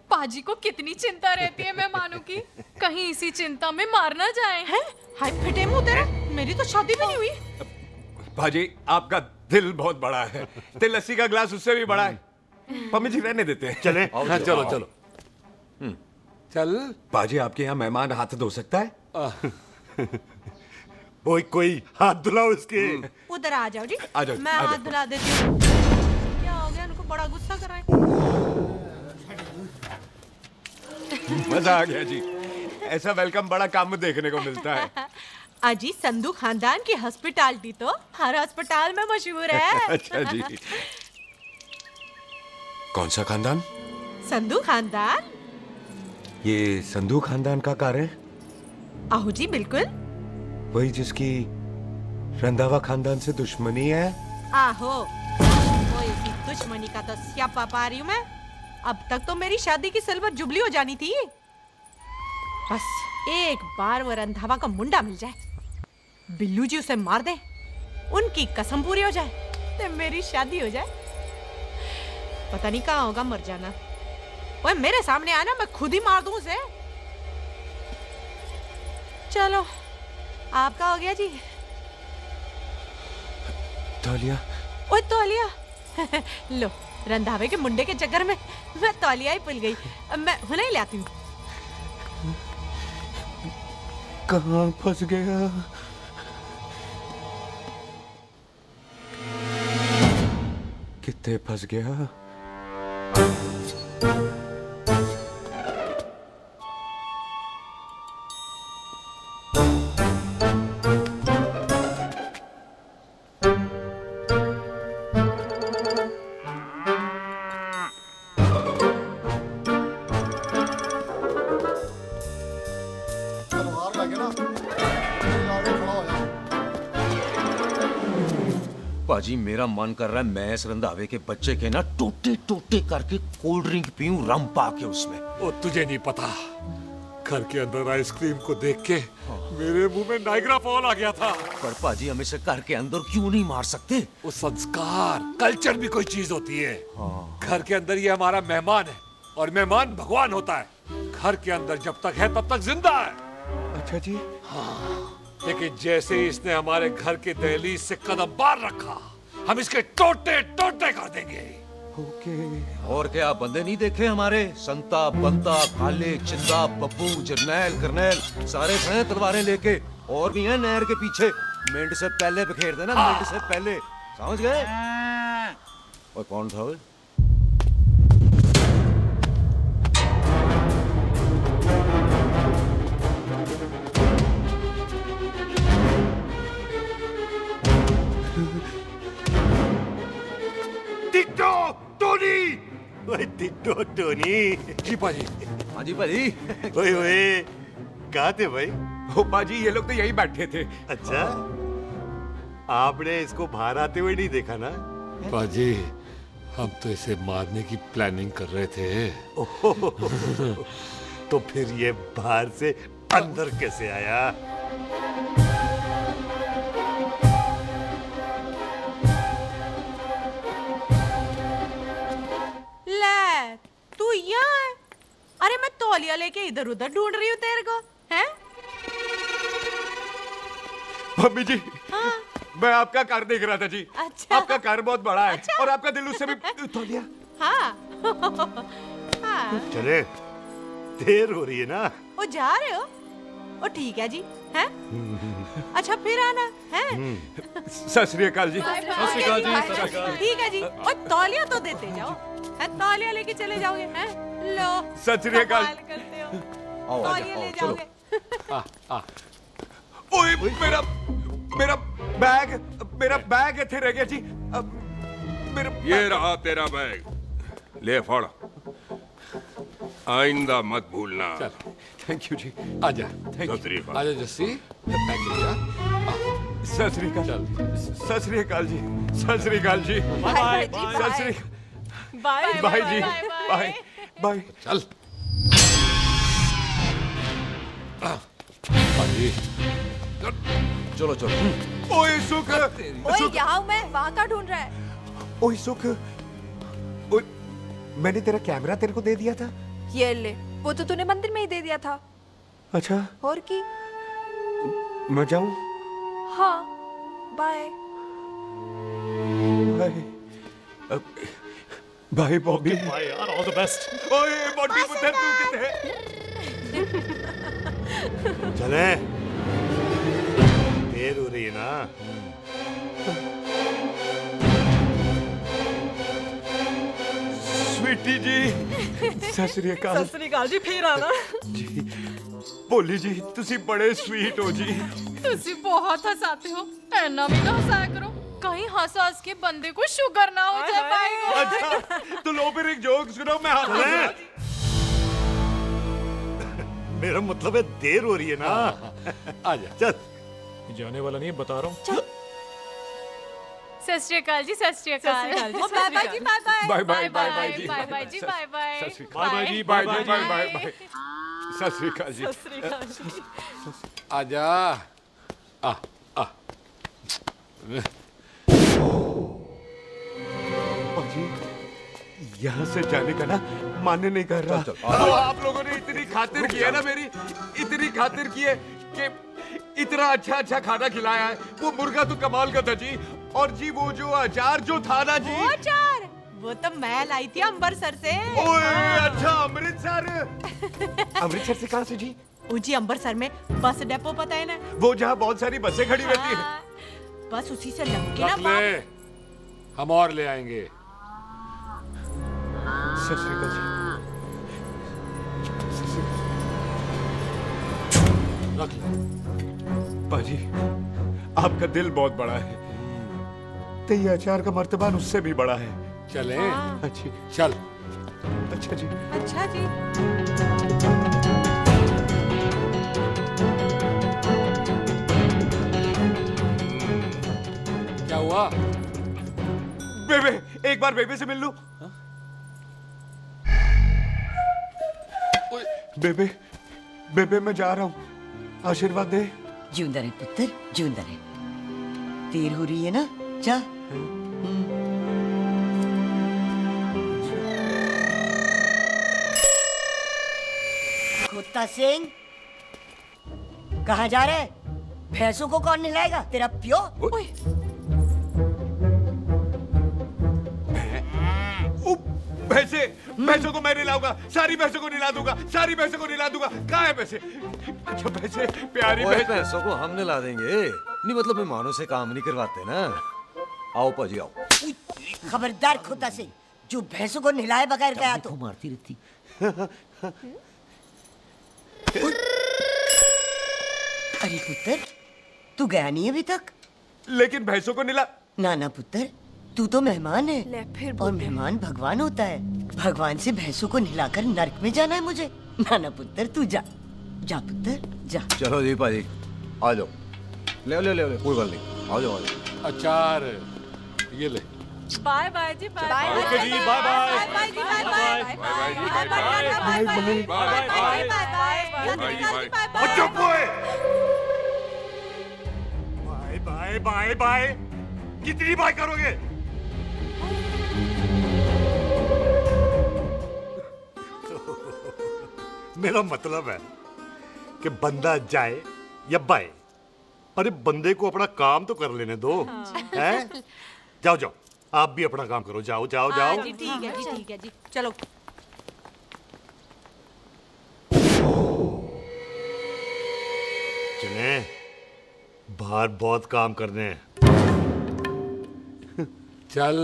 पाजी को कितनी चिंता रहती है मेहमानों की, कहीं इसी चिंता में मार ना जाए। हैं? हाय फिटे मुंह तेरा, मेरी तो शादी भी नहीं हुई। भाजी, आपका दिल बहुत बड़ा है। ते लस्सी का ग्लास उससे भी बड़ा है। पम्मी जी रहने देते हैं। चले। हाँ, चलो चलो। चल। पाजी, आपके यहाँ मेहमान हाथ धो सकता है? कोई हाथ धुलाओ इसके। उधर आ जाओ जी। आ जाओ, मैं आ जाओ। हाथ धुला देती हूँ। क्या हो गया, उनको बड़ा गुस्सा कर रहे हैं। मजा आ गया जी। ऐसा वेलकम बड़ा काम में देखने को मिलता है। अजी, संधू खानदान की हॉस्पिटैलिटी तो हर अस्पताल में मशहूर है। अच्छा जी। कौन सा खानदान? संधू खानदान। ये संधू खानदान का कार है? आहो जी, बिल्कुल। वही जिसकी रंधावा खानदान से दुश्मनी है? आहो, वो इसी दुश्मनी का तो स्यापा पा रही हूँ मैं। अब तक तो मेरी शादी की सिल्वर जुबली हो जानी थी। बस एक बार वो रंधावा का मुंडा मिल जाए, बिल्लू जी उसे मार दे, उनकी कसम पूरी हो जाए, तो मेरी शादी हो जाए। पता नहीं कहाँ होगा मर जाना। ओए मेरे सामने आना, मैं खुद ही मार दूं उसे। चलो, आपका हो गया जी। तौलिया। ओए तौलिया। लो, रंधावे के मुंडे के चक्कर में मैं तौलिया ही भूल गई। मैं हुने ही लाती हूँ। कहाँ फंस गया? कितने फंस गया? तलवार लगे ना पाजी मेरा मन कर रहा है मैं इस रंधावे के बच्चे के ना टोटे टोटे करके कोल्ड ड्रिंक पीऊं रम पाके उसमें। ओ तुझे नहीं पता, घर के अंदर आइसक्रीम को देख के मेरे मुंह में नाइग्रा फॉल आ गया था। पर पाजी हम इसे घर के अंदर क्यों नहीं मार सकते? वो संस्कार कल्चर भी कोई चीज होती है। घर के अंदर ये हमारा मेहमान है और मेहमान भगवान होता है। घर के अंदर जब तक है तब तक जिंदा है। अच्छा जी। हाँ, लेकिन जैसे ही इसने हमारे घर के दहलीज से कदम बाहर रखा, हम इसके टोटे टोटे कर देंगे। ओके। और क्या बंदे नहीं देखे हमारे? संता, बंता, खाले, चिंदा, बब्बू, जरनैल, करनैल सारे खड़े हैं तलवारें लेके। और भी हैं नहर के पीछे। मिंट से पहले बिखेर देना, मिंट से पहले। समझ गए? और कौन था वो? Ditto Tony. ओए टिट्टो टोनी। जी पाजी। हाँ जी पाजी। ओए ओए कहाँ थे भाई? ओ पाजी ये लोग तो यही बैठे थे। अच्छा, आपने इसको बाहर आते हुए नहीं देखा ना? पाजी हम तो इसे मारने की प्लानिंग कर रहे थे। तो फिर ये बाहर से अंदर कैसे आया? ले तू यहाँ है? अरे मैं तौलिया लेके इधर उधर ढूंढ रही हूँ तेरे को, हैं? मम्मी जी। हाँ? मैं आपका कार देख रहा था जी। अच्छा। आपका कार बहुत बड़ा है। अच्छा। और आपका दिल उससे भी तौलिया। हाँ। हाँ। चले, देर हो रही है ना? ओ जा रहे हो? ओ ठीक है जी, हैं? अच्छा फिर आना, हैं? सत श्री अकाल जी। सत श्री अकाल जी, सत श्री अकाल। ठीक है जी। और तौलिया तो देते जाओ, हैं? तौलिया लेके चले जाओगे, हैं? लो। सत श्री अकाल। कमाल करते हो। आओ, तौलिया ले चलो। जाओगे। ओए मेरा मेरा बैग इथे रह गया जी। मेरा ये रहा तेरा बैग, ले फड़। आइंदा मत भूलना। थैंक यू जी। आजा। आजा जस्सी। सत श्री अकाल। सत श्री अकाल जी। सत श्री अकाल जी। बाय सत श्री बाय बाय जी। Bye bye. चल पाजी। चलो चलो। ओए सुख। ओए यहाँ हूँ मैं, वहाँ का ढूंढ रहा है? ओए सुख। ओए मैंने तेरा कैमरा तेरे को दे दिया था। ये ले, वो तो तूने मंदिर में ही दे दिया था। अच्छा। और की? मैं जाऊं? हाँ, bye. Bye. Bye Bobby. Bye यार, ऑल द बेस्ट। ओए बॉबी पुत्र तू किथे? चले, देर हो रही है ना? स्वीटी जी। सत श्री अकाल। सत श्री अकाल जी, फिर आना। जी भोली जी तुसी बड़े स्वीट हो जी। तुसी बहुत हंसाते हो, ऐना भी ना हंसाया करो, कहीं हंस हंस के बंदे को शुगर ना हो जाए भाई को। अच्छा तो लो फिर एक जोक सुनो, मैं हंसूंगा। मेरा मतलब है देर हो रही है ना? आजा। चल। जाने वाला नहीं है, बता रहा हूँ। सत श्री अकाल जी, सत श्री अकाल। बाय बाय जी, bye bye. Bye bye bye bye जी। बाय बाय जी, बाय बाय। बाय बाय जी, bye bye bye bye bye bye. सत श्री अकाल जी। सत श्री अकाल जी। आजा। यहाँ से जाने का ना मान्य नहीं कर रहा। तो आप लोगों ने इतनी खातिर की है ना मेरी, इतनी खातिर की है कि इतना अच्छा अच्छा खाना खिलाया है। वो मुर्गा तो कमाल का था जी। और जी वो जो अचार जो था ना जी। वो अचार, वो तो मैं लाई थी अमृतसर से। ओए अच्छा अमृतसर। अमृतसर से कहाँ से जी? ऊंची अमृतसर में बस डिपो पता है ना? वो जहाँ बहुत सारी बसें खड़ी रहती है। हाँ, बस उसी से लग के ना रख ले, हम और ले आएंगे। सत श्री अकाल जी। रख ले। पाजी आपका दिल बहुत बड़ा है, तो ये अचार का मर्तबान उससे भी बड़ा है। चले? अच्छी। चल। अच्छा जी। अच्छा जी। क्या हुआ? बेबे, एक बार बेबे से मिल लूं। बेबे, बेबे मैं जा रहा हूँ, आशीर्वाद दे। जिंदा रहे पुत्र, जिंदा रहे। देर हो रही है ना, जा। कुत्ता सिंह, कहाँ जा रहे? भैंसों को कौन नहलाएगा? तेरा प्यो? भैंसों को मैं नहलाऊंगा, सारी भैंसों को नहला दूंगा, सारी भैंसों को नहला दूंगा। कहाँ है भैंसे? अच्छा भैंसे, प्यारी भैंसों को हम नहला देंगे, नहीं मतलब मेहमानों से काम नहीं करवाते ना। आओ पाजी आओ। खबरदार कुत्ता सिंह, जो भैंसों को नहलाए बगैर गया तो मारती रहती। अरे पुत्र, तू गया नहीं अभी तक? लेकिन भैंसों को नहला। ना ना पुत्र, तू तो मेहमान है। ले फिर और मेहमान भगवान होता है। भगवान से भैंसों को नहलाकर नरक में जाना है मुझे। ना ना पुत्र, तू जा, जा पुत्र जा। चलो जी पाजी, आ जाओ। ले ले ले ले, कोई बात नहीं, आ जाओ आ जाओ। अचार ये ले। बाय बाय जी, बाय बाय। ओके जी, बाय बाय। बाय जी, bye bye. Bye bye bye bye bye. कितनी बाय करोगे? मेरा मतलब है कि बंदा जाए या बाय, अरे बंदे को अपना काम तो कर लेने दो। हैं? जाओ जाओ, आप भी अपना काम करो, जाओ जाओ जाओ। जी ठीक है जी, ठीक है जी, चलो। चले, बाहर बहुत काम करने हैं। चल।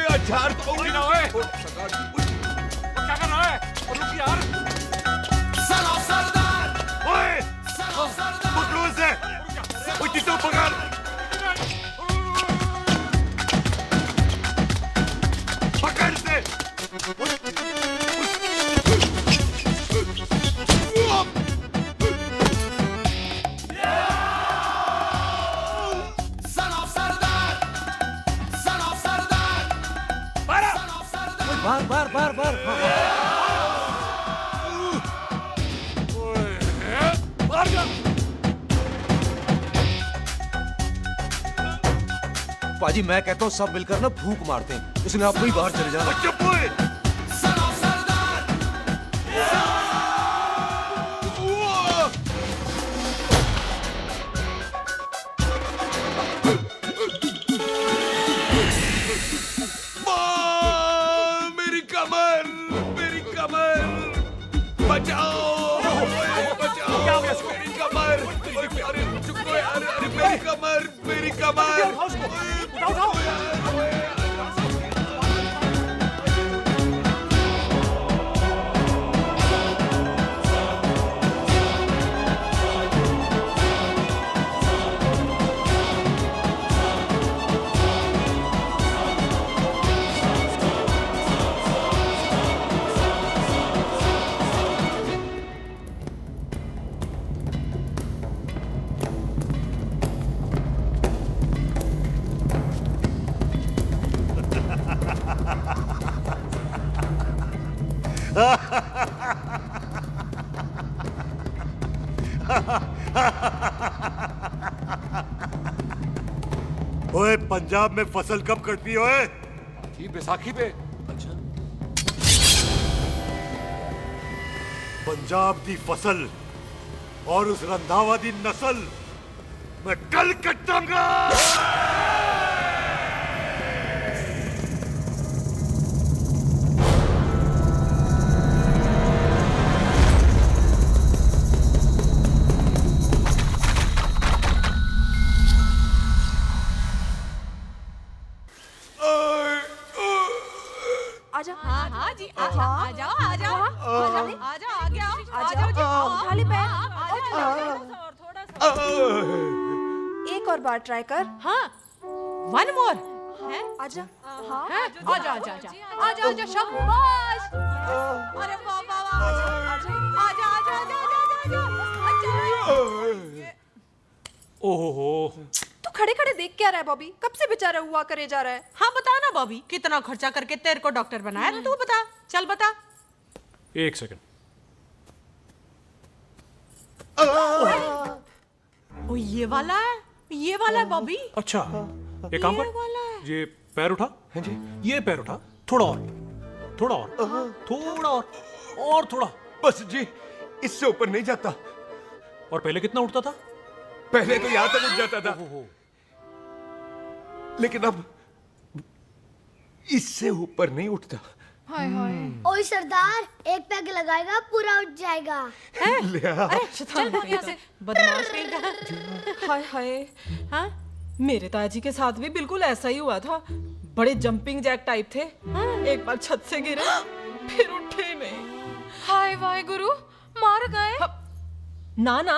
अचार तो उंगली ना होए। क्या कर रहा है? रुक यार। ओए, पकड़ो इसे। ओए टिटो पकड़। पकड़ इसे। बार बार बार बार। पाजी मैं कहता हूँ सब मिलकर ना फूंक मारते हैं, इसने आप ही बाहर चले जाना। चुप हुए। मेरी कमर, मेरी कमर, बचाओ, बचाओ, मेरी कमर। अरे चुप करो यार, अरे मेरी कमर, मेरी कमर। उठाओ। ओए पंजाब में फसल कब कटती है ओए? ये बैसाखी पे। अच्छा। पंजाब दी फसल और उस रंधावा दी नस्ल मैं कल कटांगा। आजा। हाँ हाँ जी, खाली पैर। एक और बार ट्राई कर। हाँ, वन मोर। है आजा। हाँ आजा आजा आजा आजा आजा शाबाश। अरे वाह वाह वाह, आजा आजा आजा आजा आजा। ओहो, तू खड़े खड़े देख क्या रहा है बॉबी? कब से बेचारा हुआ करे जा रहा है? हाँ बता ना बॉबी, कितना खर्चा करके तेरे को डॉक्टर बनाया तू बता, चल बता। एक सेकंड। ओ ये वाला है बॉबी। अच्छा, एक काम कर, ये पैर उठा। हाँ जी। ये पैर उठा, थोड़ा और, थोड़ा और, थोड़ा और थोड़ा। बस जी, इससे ऊपर नहीं जाता। और पहले कितना उठता था? पहले तो यहां तक उठ जाता था, लेकिन अब इससे ऊपर नहीं उठता। हाय हाय। ओए सरदार, एक पैग लगाएगा पूरा उठ जाएगा। अरे चल भाग यहाँ से, बदमाश कहीं। हाय हाय। हाँ, मेरे ताजी के साथ भी बिल्कुल ऐसा ही हुआ था। बड़े जंपिंग जैक टाइप थे। एक बार छत से गिरे, फिर उठे नहीं। हाय वाय गुरु, मार गए? ना ना,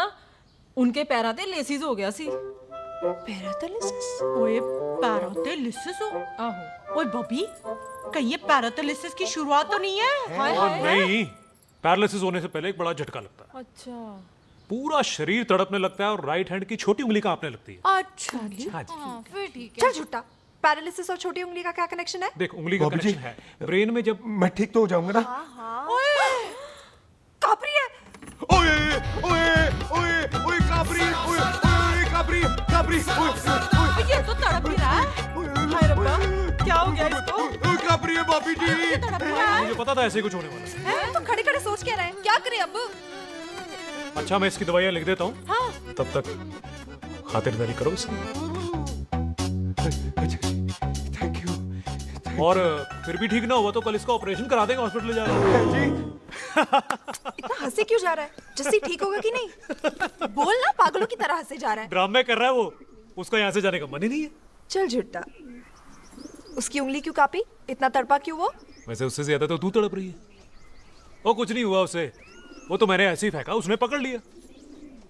उनके पैराते लेसिस हो गया सी। पैरालिसिस? ओए पैरालिसिस हो? आहो। ओए बॉबी, कहीं ये पैरालिसिस की शुरुआत तो नहीं है? हाय और हाय। नहीं, पैरालिसिस होने से पहले एक बड़ा झटका लगता है। अच्छा। पूरा शरीर तड़पने लगता है और राइट हैंड की छोटी उंगली कांपने लगती है। अच्छा हाँ जी। फिर ठीक है। चल झूठा, पैरालिसिस और छोटी उंगली का क्या कनेक्शन है? देख, उंगली का बॉबी जी, कनेक्शन है ब्रेन में। जब मैं ठीक तो हो जाऊंगा ना? कापरी है। ओए ओए ओए ओए काबरी, ओए ओए काबरी काबरी, ओए ये तो तड़प ही रहा है। हाय रब्बा, क्या हो गया इसको? ओए काबरी है बॉबी जी। मुझे पता था ऐसे कुछ होने वाला है। तो खड़े खड़े सोच क्या रहे हैं? क्या करें अब? अच्छा, मैं इसकी दवाइयाँ लिख देता हूँ। हाँ। तब तक खातिरदारी करो इसकी। Thank you. और फिर भी ठीक ना हुआ तो कल इसका ऑपरेशन करा देंगे हॉस्पिटल ले जाकर। इतना हंसे क्यों जा रहा है? जस्सी ठीक होगा कि नहीं? बोल ना, पागलों की तरह हंसे जा रहा है। ड्रामे कर रहा है वो, उसका यहाँ से जाने का मन ही नहीं है। चल झुट्टा, उसकी उंगली क्यों कापी? इतना तड़पा क्यों वो? वैसे उससे ज्यादा तो तू तड़प रही है। वो कुछ नहीं हुआ उसे, वो तो मैंने ऐसे ही फेंका, उसने पकड़ लिया।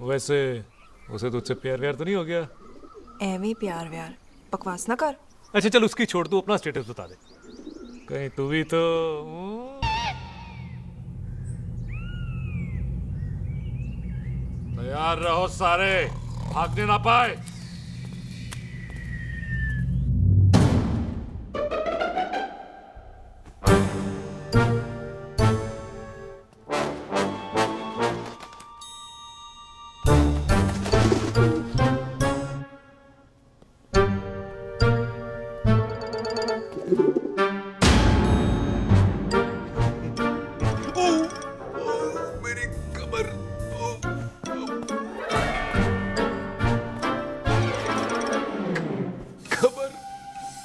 वैसे उसे तुझसे प्यार व्यार तो नहीं हो गया? एਵੇਂ प्यार व्यार बकवास ना कर। अच्छा चल, उसकी छोड़, तू अपना स्टेटस बता दे। कहीं तू भी तो तैयार रहो सारे, भागने ना पाए।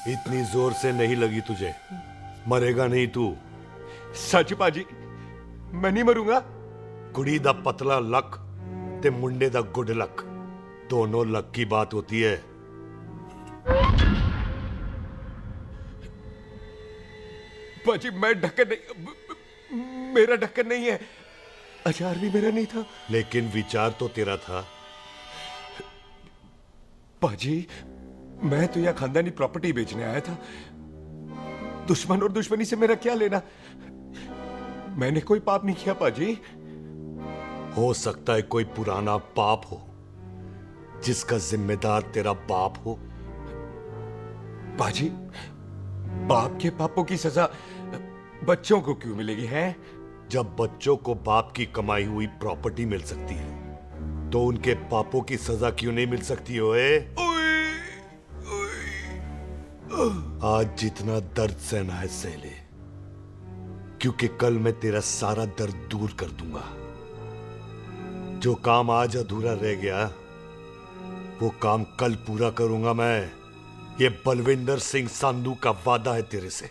इतनी जोर से नहीं लगी तुझे, मरेगा नहीं तू। सच पाजी, मैं नहीं मरूंगा। कुड़ी दा पतला लक ते मुंडे दा गुड लक, दोनों लक की बात होती है। पाजी मैं ढक्कन नहीं, मेरा ढक्कन नहीं है। अचार भी मेरा नहीं था। लेकिन विचार तो तेरा था। पाजी, मैं तो यहाँ खानदानी प्रॉपर्टी बेचने आया था। दुश्मन और दुश्मनी से मेरा क्या लेना? मैंने कोई पाप नहीं किया पाजी। हो सकता है कोई पुराना पाप हो जिसका जिम्मेदार तेरा बाप हो। पाजी, बाप के पापों की सजा बच्चों को क्यों मिलेगी है? जब बच्चों को बाप की कमाई हुई प्रॉपर्टी मिल सकती है तो उनके पापों की सजा क्यों नहीं मिल सकती? ओए आज जितना दर्द सहना है सह ले, क्योंकि कल मैं तेरा सारा दर्द दूर कर दूंगा। जो काम आज अधूरा रह गया वो काम कल पूरा करूंगा मैं। ये बलविंदर सिंह संधू का वादा है तेरे से।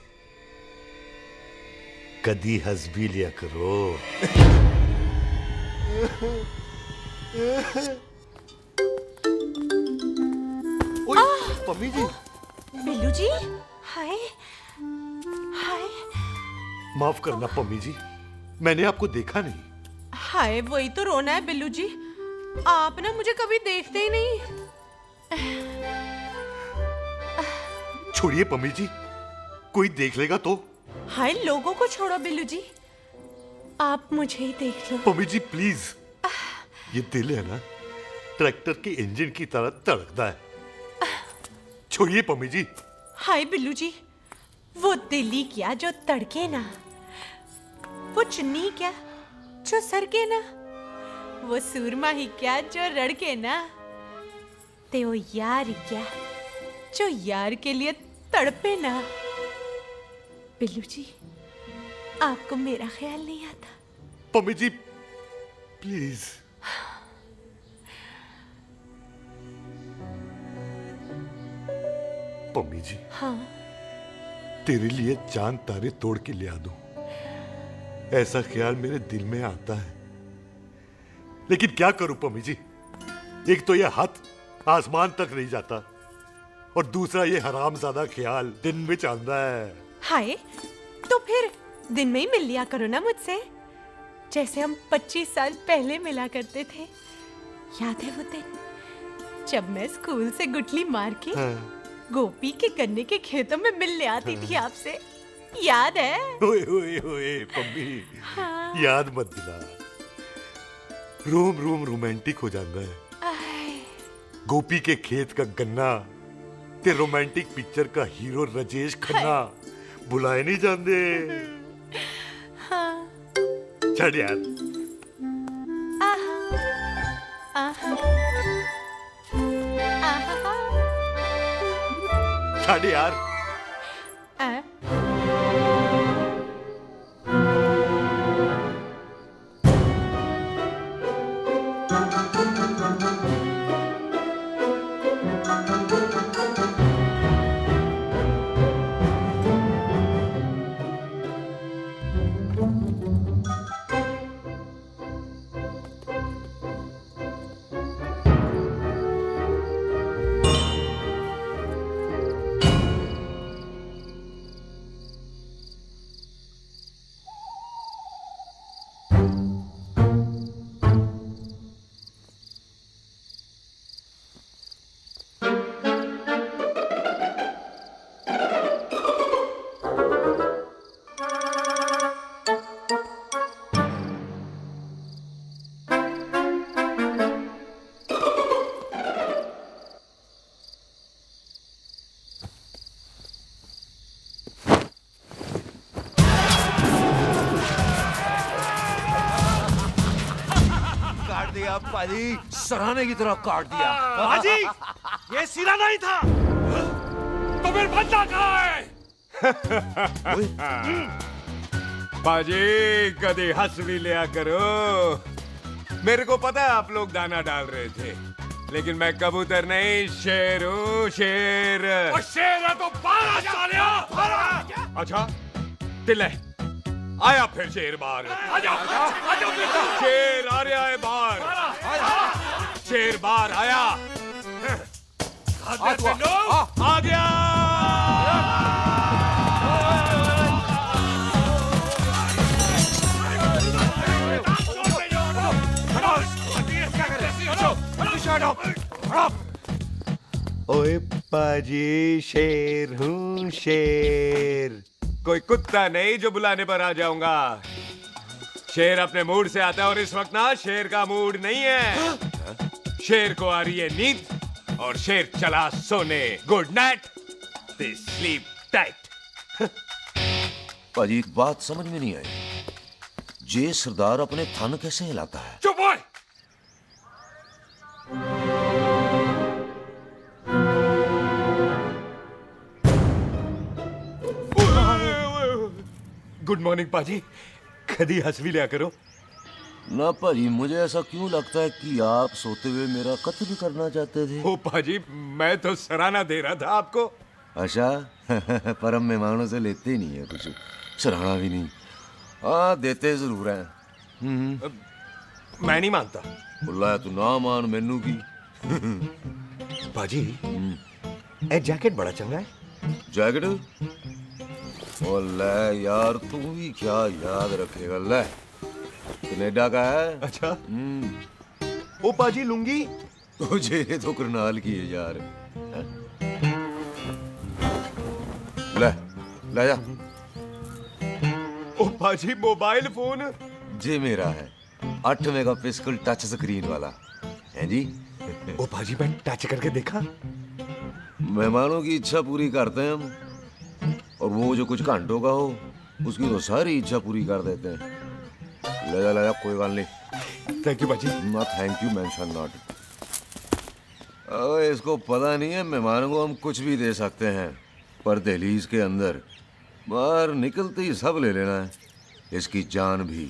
कदी हंस भी लिया करो। मम्मी जी। बिल्लू जी, हाय हाय। माफ करना पम्मी जी, मैंने आपको देखा नहीं। हाय वही तो रोना है बिल्लू जी, आप ना मुझे कभी देखते ही नहीं। छोड़िए पम्मी जी, कोई देख लेगा तो। हाय लोगों को छोड़ो बिल्लू जी, आप मुझे ही देख लो। पम्मी जी प्लीज, ये दिल है ना ट्रैक्टर के इंजन की तरह धड़कता है। छोड़िए पम्मी जी। हाय बिल्लू जी, वो दिल्ली क्या जो तड़के ना, वो चुन्नी क्या जो सरके ना, वो सूरमा ही क्या जो रड़के ना, ते वो यार ही क्या जो यार के लिए तड़पे ना। बिल्लू जी, आपको मेरा ख्याल नहीं आता? पम्मी जी प्लीज। पम्मी जी, हाँ तेरे लिए चांद तारे तोड़ के ले आ दूं, ऐसा ख्याल मेरे दिल में आता है, लेकिन क्या करूं पम्मी जी। एक तो ये हाथ आसमान तक नहीं जाता, और दूसरा ये हरामजादा ख्याल दिन में चांदा है। हाय, तो फिर दिन में ही मिल लिया करो ना मुझसे, जैसे हम 25 साल पहले मिला करते थे। याद है वो दिन जब मैं स्कूल से गुटली मार के गोपी के गन्ने के खेतों में मिलने आती थी आपसे, याद है? ओए ओए ओए पम्मी, हाँ। याद मत दिला, रोम रोम रोमांटिक हो जाता है। गोपी के खेत का गन्ना ते रोमांटिक पिक्चर का हीरो राजेश खन्ना बुलाए नहीं जाते। हाँ। छड़ यार। छड़ यार। पाजी, सराहने की तरह काट दिया। पाजी, ये सिरा नहीं था। तो फिर बंदा कहाँ है? पाजी कभी हंस भी लिया करो। मेरे को पता है आप लोग दाना डाल रहे थे, लेकिन मैं कबूतर नहीं शेर हूँ, शेर। और शेर है तो बाहर आ सालिया। अच्छा तिले आया फिर शेर बाहर। शेर आ रहा है बाहर। शेर बाहर आया। आ गया। ओए पाजी, शेर हूँ शेर, कोई कुत्ता नहीं जो बुलाने पर आ जाऊंगा। शेर अपने मूड से आता है, और इस वक्त ना शेर का मूड नहीं है। शेर को आ रही है नींद और शेर चला सोने। Good night, sleep tight. पाजी एक बात समझ में नहीं आई, जे सरदार अपने थन कैसे हिलाता है? चुप हो। गुड मॉर्निंग पाजी, कभी हंस भी लिया करो। ना पाजी, मुझे ऐसा क्यों लगता है कि आप सोते हुए मेरा कत्ल भी करना चाहते थे? ओ पाजी, मैं तो सराहना दे रहा था आपको। अच्छा परम मेहमानों से लेते ही नहीं है कुछ, सराहना भी नहीं। हाँ देते जरूर हैं। मैं नहीं मानता। बुलाया तू ना मान, मैनू की। पाजी ए जैकेट बड़ा चंगा है। जैकेट? ओ ले यार, तू भी क्या याद रखेगा। ले कनेडा का है। अच्छा। ओ पाजी लुंगी। तुझे तो करनाल की है यार। हैं? ले जा। ओ पाजी मोबाइल फोन। जी मेरा है 8 मेगापिक्सल टच स्क्रीन वाला है जी। ओ पाजी मैं टच करके देखा। मेहमानों की इच्छा पूरी करते हैं हम, और वो जो कुछ घंटों का हो उसकी तो सारी इच्छा पूरी कर देते हैं। ले जा कोई बात नहीं। थैंक यू बाजी। ना थैंक यू मेंशन नॉट। इसको पता नहीं है मेहमानों को हम कुछ भी दे सकते हैं, पर दहलीज के अंदर बाहर निकलते ही सब ले लेना है, इसकी जान भी।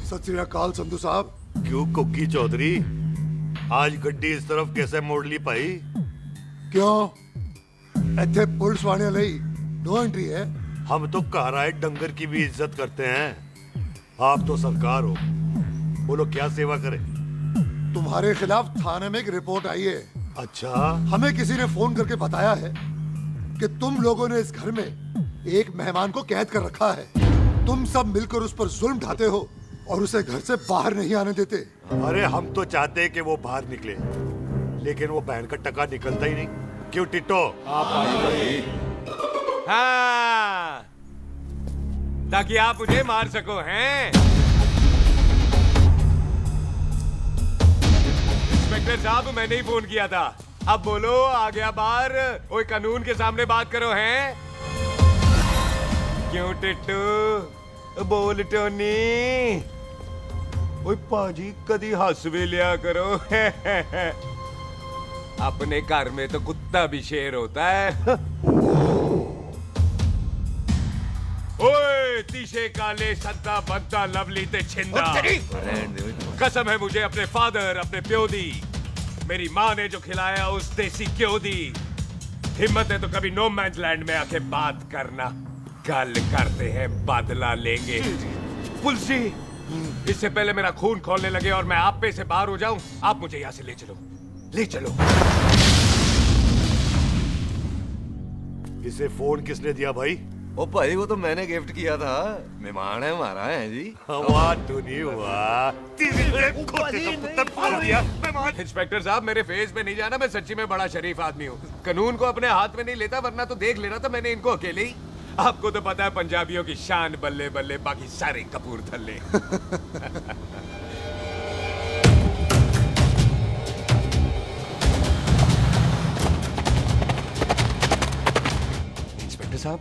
सत श्री अकाल संधू साहब। क्यों कुकी चौधरी, आज गड्डी इस तरफ कैसे मोड़ ली पाई? क्यों इतने पुलिस वाले ਲਈ नो एंट्री है। हम तो घर आए डंगर की भी इज्जत करते हैं। आप तो सरकार हो, बोलो क्या सेवा करें? तुम्हारे खिलाफ थाने में एक रिपोर्ट आई है। अच्छा। हमें किसी ने फोन करके बताया है कि तुम लोगों ने इस घर में एक मेहमान को कैद कर रखा है। तुम सब मिलकर उस पर जुल्म ढाते हो और उसे घर से बाहर नहीं आने देते। अरे हम तो चाहते हैं कि वो बाहर निकले, लेकिन वो बहन का टका निकलता ही नहीं। क्यों टिट्टो? हाँ, ताकि आप मुझे मार सको हैं। इंस्पेक्टर साहब मैंने ही फोन किया था। अब बोलो आ गया बाहर। ओए कानून के सामने बात करो हैं। क्यों टिट्टू बोल टोनी। ओए पाजी कदी हंस भी लिया करो। अपने घर में तो कुत्ता भी शेर होता है। ओए तीशे काले संता बनता लवली ते छिंदा। कसम है मुझे अपने फादर अपने प्यो दी, मेरी माँ ने जो खिलाया उस देसी क्यों दी। हिम्मत है तो कभी नो मैंस लैंड में आके बात करना। कल करते हैं बदला लेंगे। पुलिस जी, इससे पहले मेरा खून खोलने लगे और मैं आप पे से बाहर हो जाऊं, आप मुझे यहाँ से ले चलो, ले चलो। इसे फोन किसने दिया भाई? ओ भाई वो तो मैंने गिफ्ट किया था, मेहमान है हमारा है जी। वाह टोनी वाह। इंस्पेक्टर साहब मेरे फेस पे नहीं जाना, मैं सच्ची में बड़ा शरीफ आदमी हूँ। कानून को अपने हाथ में नहीं लेता, वरना तो देख लेना था मैंने इनको अकेले ही। आपको तो पता है पंजाबियों की शान बल्ले बल्ले, बाकी सारे कपूरथल्ले। इंस्पेक्टर साहब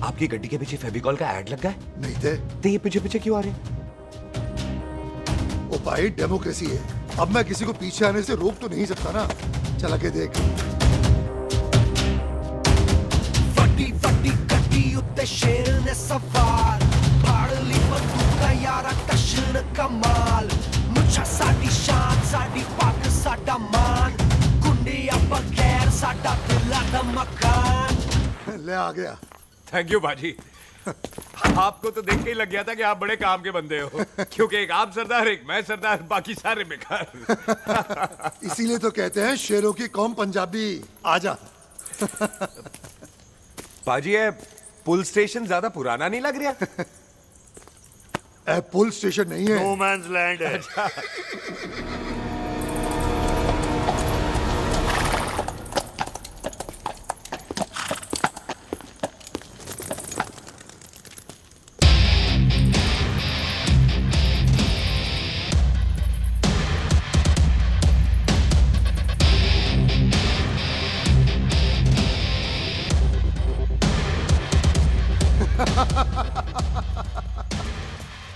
आपकी गड्डी के पीछे फेविकॉल का ऐड लग गया है। नहीं थे तो ये पीछे पीछे क्यों आ रहे? ओ भाई डेमोक्रेसी है, अब मैं किसी को पीछे आने से रोक तो नहीं सकता ना। चला के देख। ਵੱਡੀ ਵੱਡੀ ਗੱਡੀ ਉੱਤੇ ਸ਼ੇਰ ਨੇ ਸਵਾਰ ਫੜ ਲਈ ਬੰਦੂਕਾਂ ਯਾਰਾ ਕਸ਼ਨ ਕਮਾਲ ਮੁੱਛਾਂ ਸਾਡੀ ਸ਼ਾਨ ਸਾਡੀ ਪੱਗ ਸਾਡਾ ਮਾਨ ਗੁੰਡਿਆਂ ਬਗੈਰ ਸਾਡਾ ਦਿਲਾਂ ਦਾ ਮਕਾਨ। ले आ गया। थैंक यू बाजी। आपको तो देख के ही लग गया था कि आप बड़े काम के बंदे हो, क्योंकि एक आप सरदार एक मैं सरदार बाकी सारे बेकार। इसीलिए तो कहते हैं शेरों की कौम पंजाबी। आजा। बाजी ये पुल स्टेशन ज्यादा पुराना नहीं लग रहा? पुल स्टेशन नहीं है, नो मैंस लैंड है। अच्छा।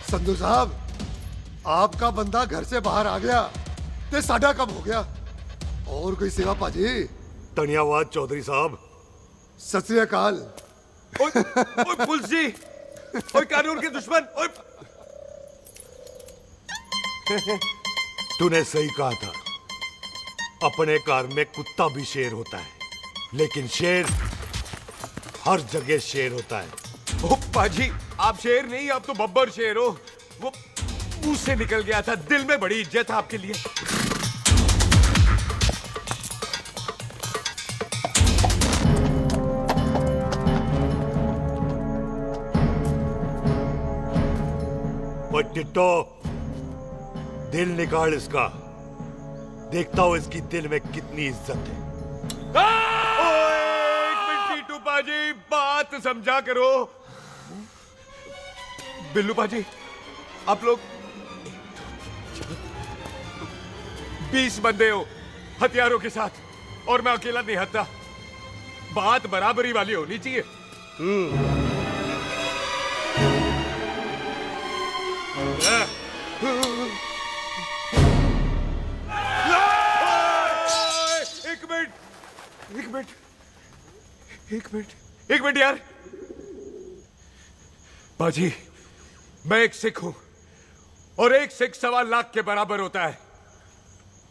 संधू साहब आपका बंदा घर से बाहर आ गया ते साडा कब हो गया? और कोई सेवा पाजी? धन्यवाद चौधरी साहब। सत श्री अकाल। ओए पुलिस जी, ओए कानून के दुश्मन, ओए। तूने सही कहा था, अपने घर में कुत्ता भी शेर होता है। लेकिन शेर हर जगह शेर होता है। ओ पाजी, आप शेर नहीं, आप तो बब्बर शेर हो। वो मुंह से निकल गया था, दिल में बड़ी इज्जत है आपके लिए। वो टिट्टो, दिल निकाल इसका, देखता हूं इसकी दिल में कितनी इज्जत है। एक मिनट टीटू पाजी, बात समझा करो। बिल्लू पाजी, आप लोग 20 बंदे हो हथियारों के साथ, और मैं अकेला नहीं हत्ता। बात बराबरी वाली होनी चाहिए। एक मिनट यार। बाजी, मैं एक सिख हूं, और एक सिख 1.25 लाख के बराबर होता है।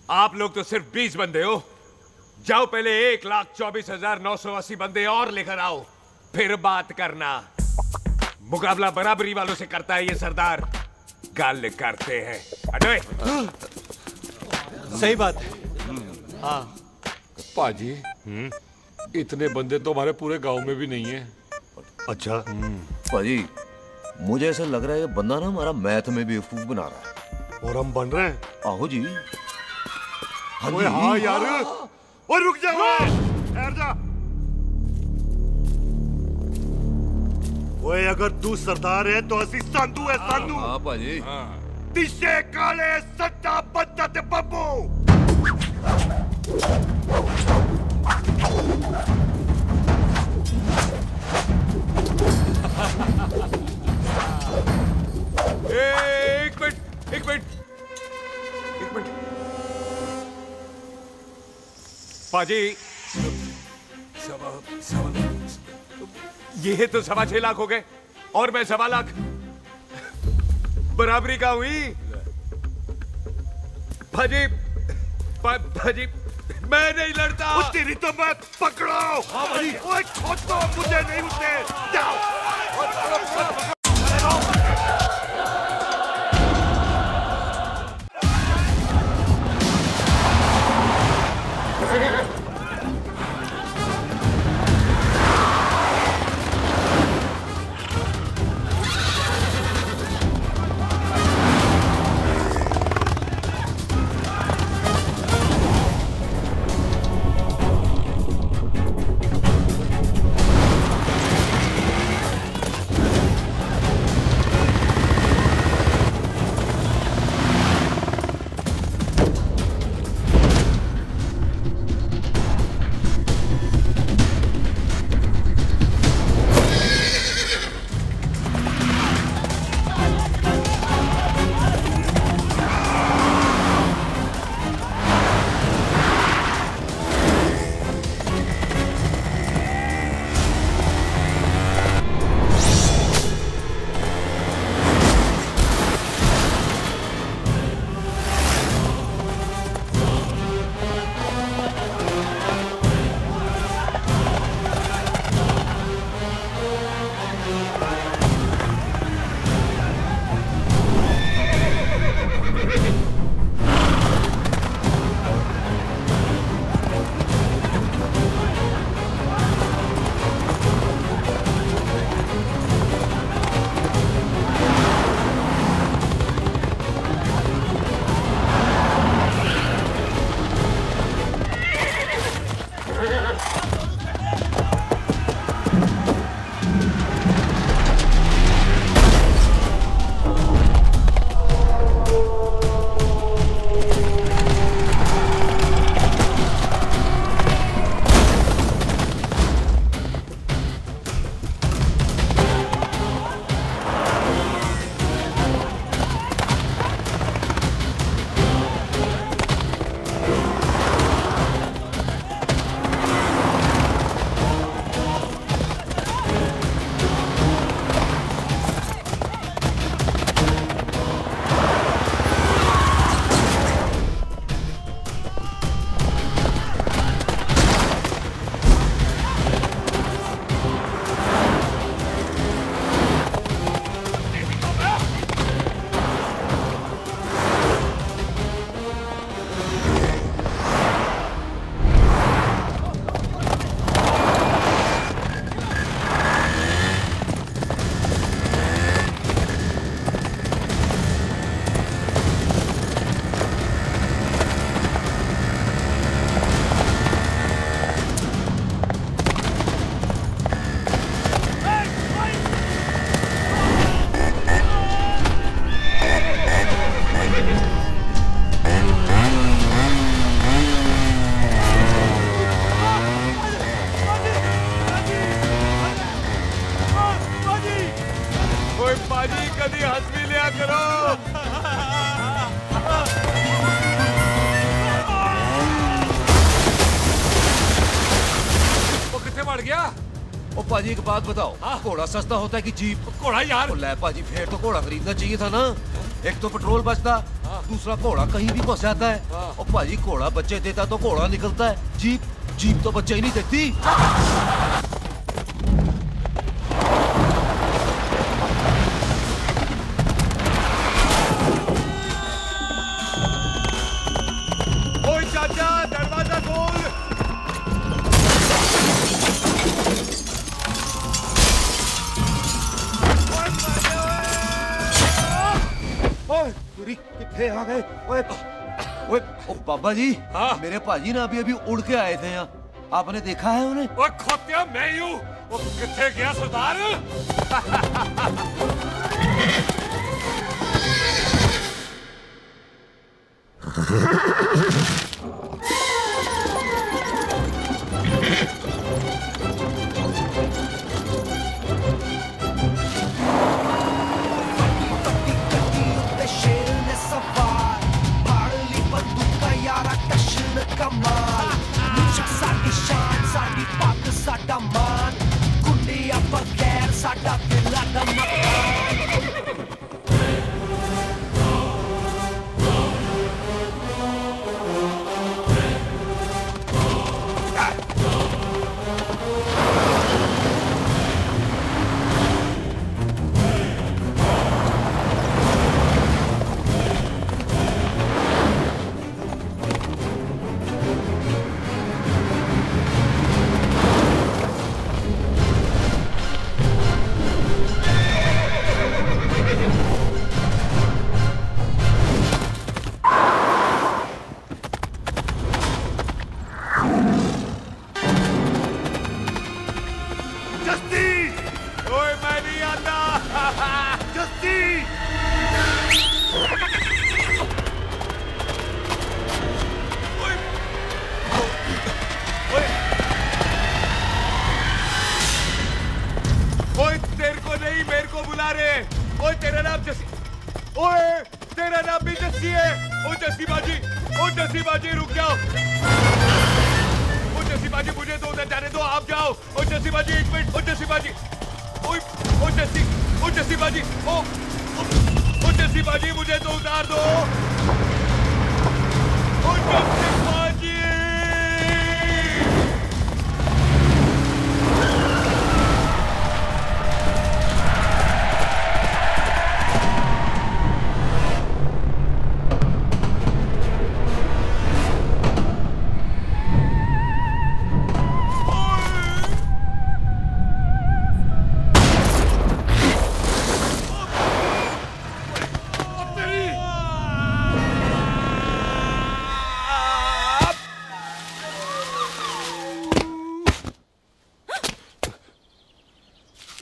आप लोग तो सिर्फ 20 बंदे हो। जाओ पहले 1,24,980 बंदे और लेकर आओ, फिर बात करना। मुकाबला बराबरी वालों से करता है ये सरदार, गाल करते हैं। अडे सही बात है। हाँ पाजी, इतने बंदे तो हमारे पूरे गांव में भी नहीं है। अच्छा पाजी, मुझे ऐसा लग रहा है ये बंदा ना हमारा मैथ में बेवकूफ बना रहा है। और हम बन रहे हैं? आहो जी। ओए हाँ यार, और रुक जा, ठहर जा। ओए अगर तू सरदार है तो असी सांधू है, सांधू। हाँ पाजी। दिशे काले सट्टा बद्दत बब्बू। एक मिनट पाजी, ये तो 6.25 लाख हो गए, और मैं 1.25 लाख। बराबरी का हुई भाजी। भाजी, मैं नहीं लड़ता। तेरी तो मैं पकड़ो। हाँ भाई। ओए खोद दो, मुझे नहीं उठने। जाओ। ओ पाजी एक बात बताओ, घोड़ा सस्ता होता है कि जीप? घोड़ा यार। ले पाजी, फिर तो घोड़ा खरीदना चाहिए था ना। एक तो पेट्रोल बचता, दूसरा घोड़ा कहीं भी फंस जाता है। और पाजी घोड़ा बच्चे देता तो घोड़ा निकलता है, जीप तो बच्चे ही नहीं देती। ओए चाचा, दरवाजा खोल। ओए पूरी कितने आ गए? ओए ओए ओ बाबा जी, मेरे पाजी ना अभी उड़ के आए थे यहाँ, आपने देखा है उन्हें? ओए खोतिया मैं ही हूँ। वो कितने गया सरदार? शेर ने सवार फाड़ ली बंदूक का यारा टशन कमाल मुझा साडी शान साडी पग साडा मान गुंडिया बगैर साडा दिला दा मकान ओए मैं नहीं आता। ओए तेरे को नहीं, मेरे को बुला रहे। ओए तेरा नाम जस्सी, ओए तेरा नाम भी जस्सी है। ओ जस्सी बाजी, ओ जस्सी बाजी रुक जाओ। ओ जस्सी बाजी मुझे तो उधर जाने दो, आप जाओ। ओ जस्सी बाजी एक मिनट। ओ जस्सी बाजी, ओ जस्सी बाजी, ओ जस्सी बाजी मुझे तो उतार दो। ओ जस्सी बाजी।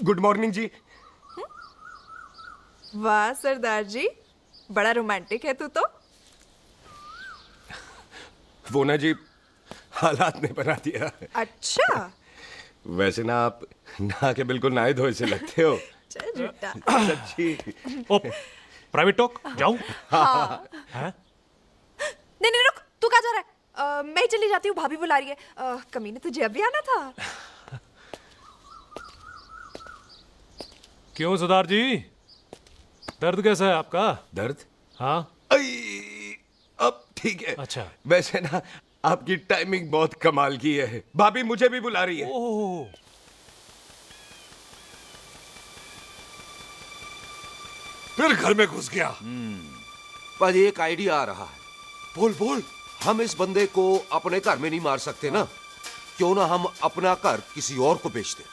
गुड मॉर्निंग जी। वाह सरदार जी, बड़ा रोमांटिक है तू तो। वो ना जी, हालात ने बना दिया। अच्छा। वैसे ना आप नहा के बिल्कुल नहाए धोए से लगते हो। चल झूठा। सच्ची। ओ प्राइवेट टॉक जाऊं? हाँ। हैं? नहीं नहीं रुक, तू कहाँ जा रहा है? मैं ही चली जाती हूँ, भाभी बुला रही है। कमीने तुझे अभी आना था। क्यों सरदार जी, दर्द कैसा है आपका? दर्द? हाँ। अब ठीक है। अच्छा। वैसे ना आपकी टाइमिंग बहुत कमाल की है। भाभी मुझे भी बुला रही है। ओह। फिर घर में घुस गया। पाजी एक आइडिया आ रहा है। बोल बोल। हम इस बंदे को अपने घर में नहीं मार सकते ना, क्यों ना हम अपना घर किसी और को बेच दें।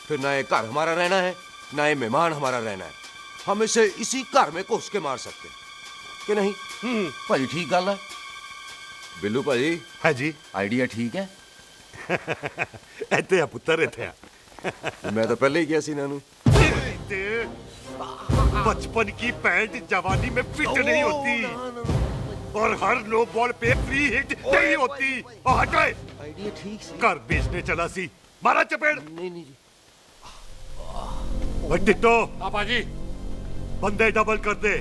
फिर ना ये घर हमारा रहना है, ना ये मेहमान हमारा रहना है। हम इसे इसी घर में घुस के मार सकते हैं कि नहीं? भाजी ठीक गल है। बिल्लू भाजी। है जी। आइडिया ठीक है। ਇੱਥੇ ਆ ਪੁੱਤਰ ਇੱਥੇ ਆ मैं तो पहले ही किया सी नानू। बचपन की पैंट जवानी में फिट नहीं होती और हर नो बॉल पे फ्री हिट नहीं होती। हटाए। आइडिया ठीक सी। घर बेचने चला सी, मारा चपेड़। नहीं नहीं जी। टिट्टो। आपा जी। बंदे डबल कर दे,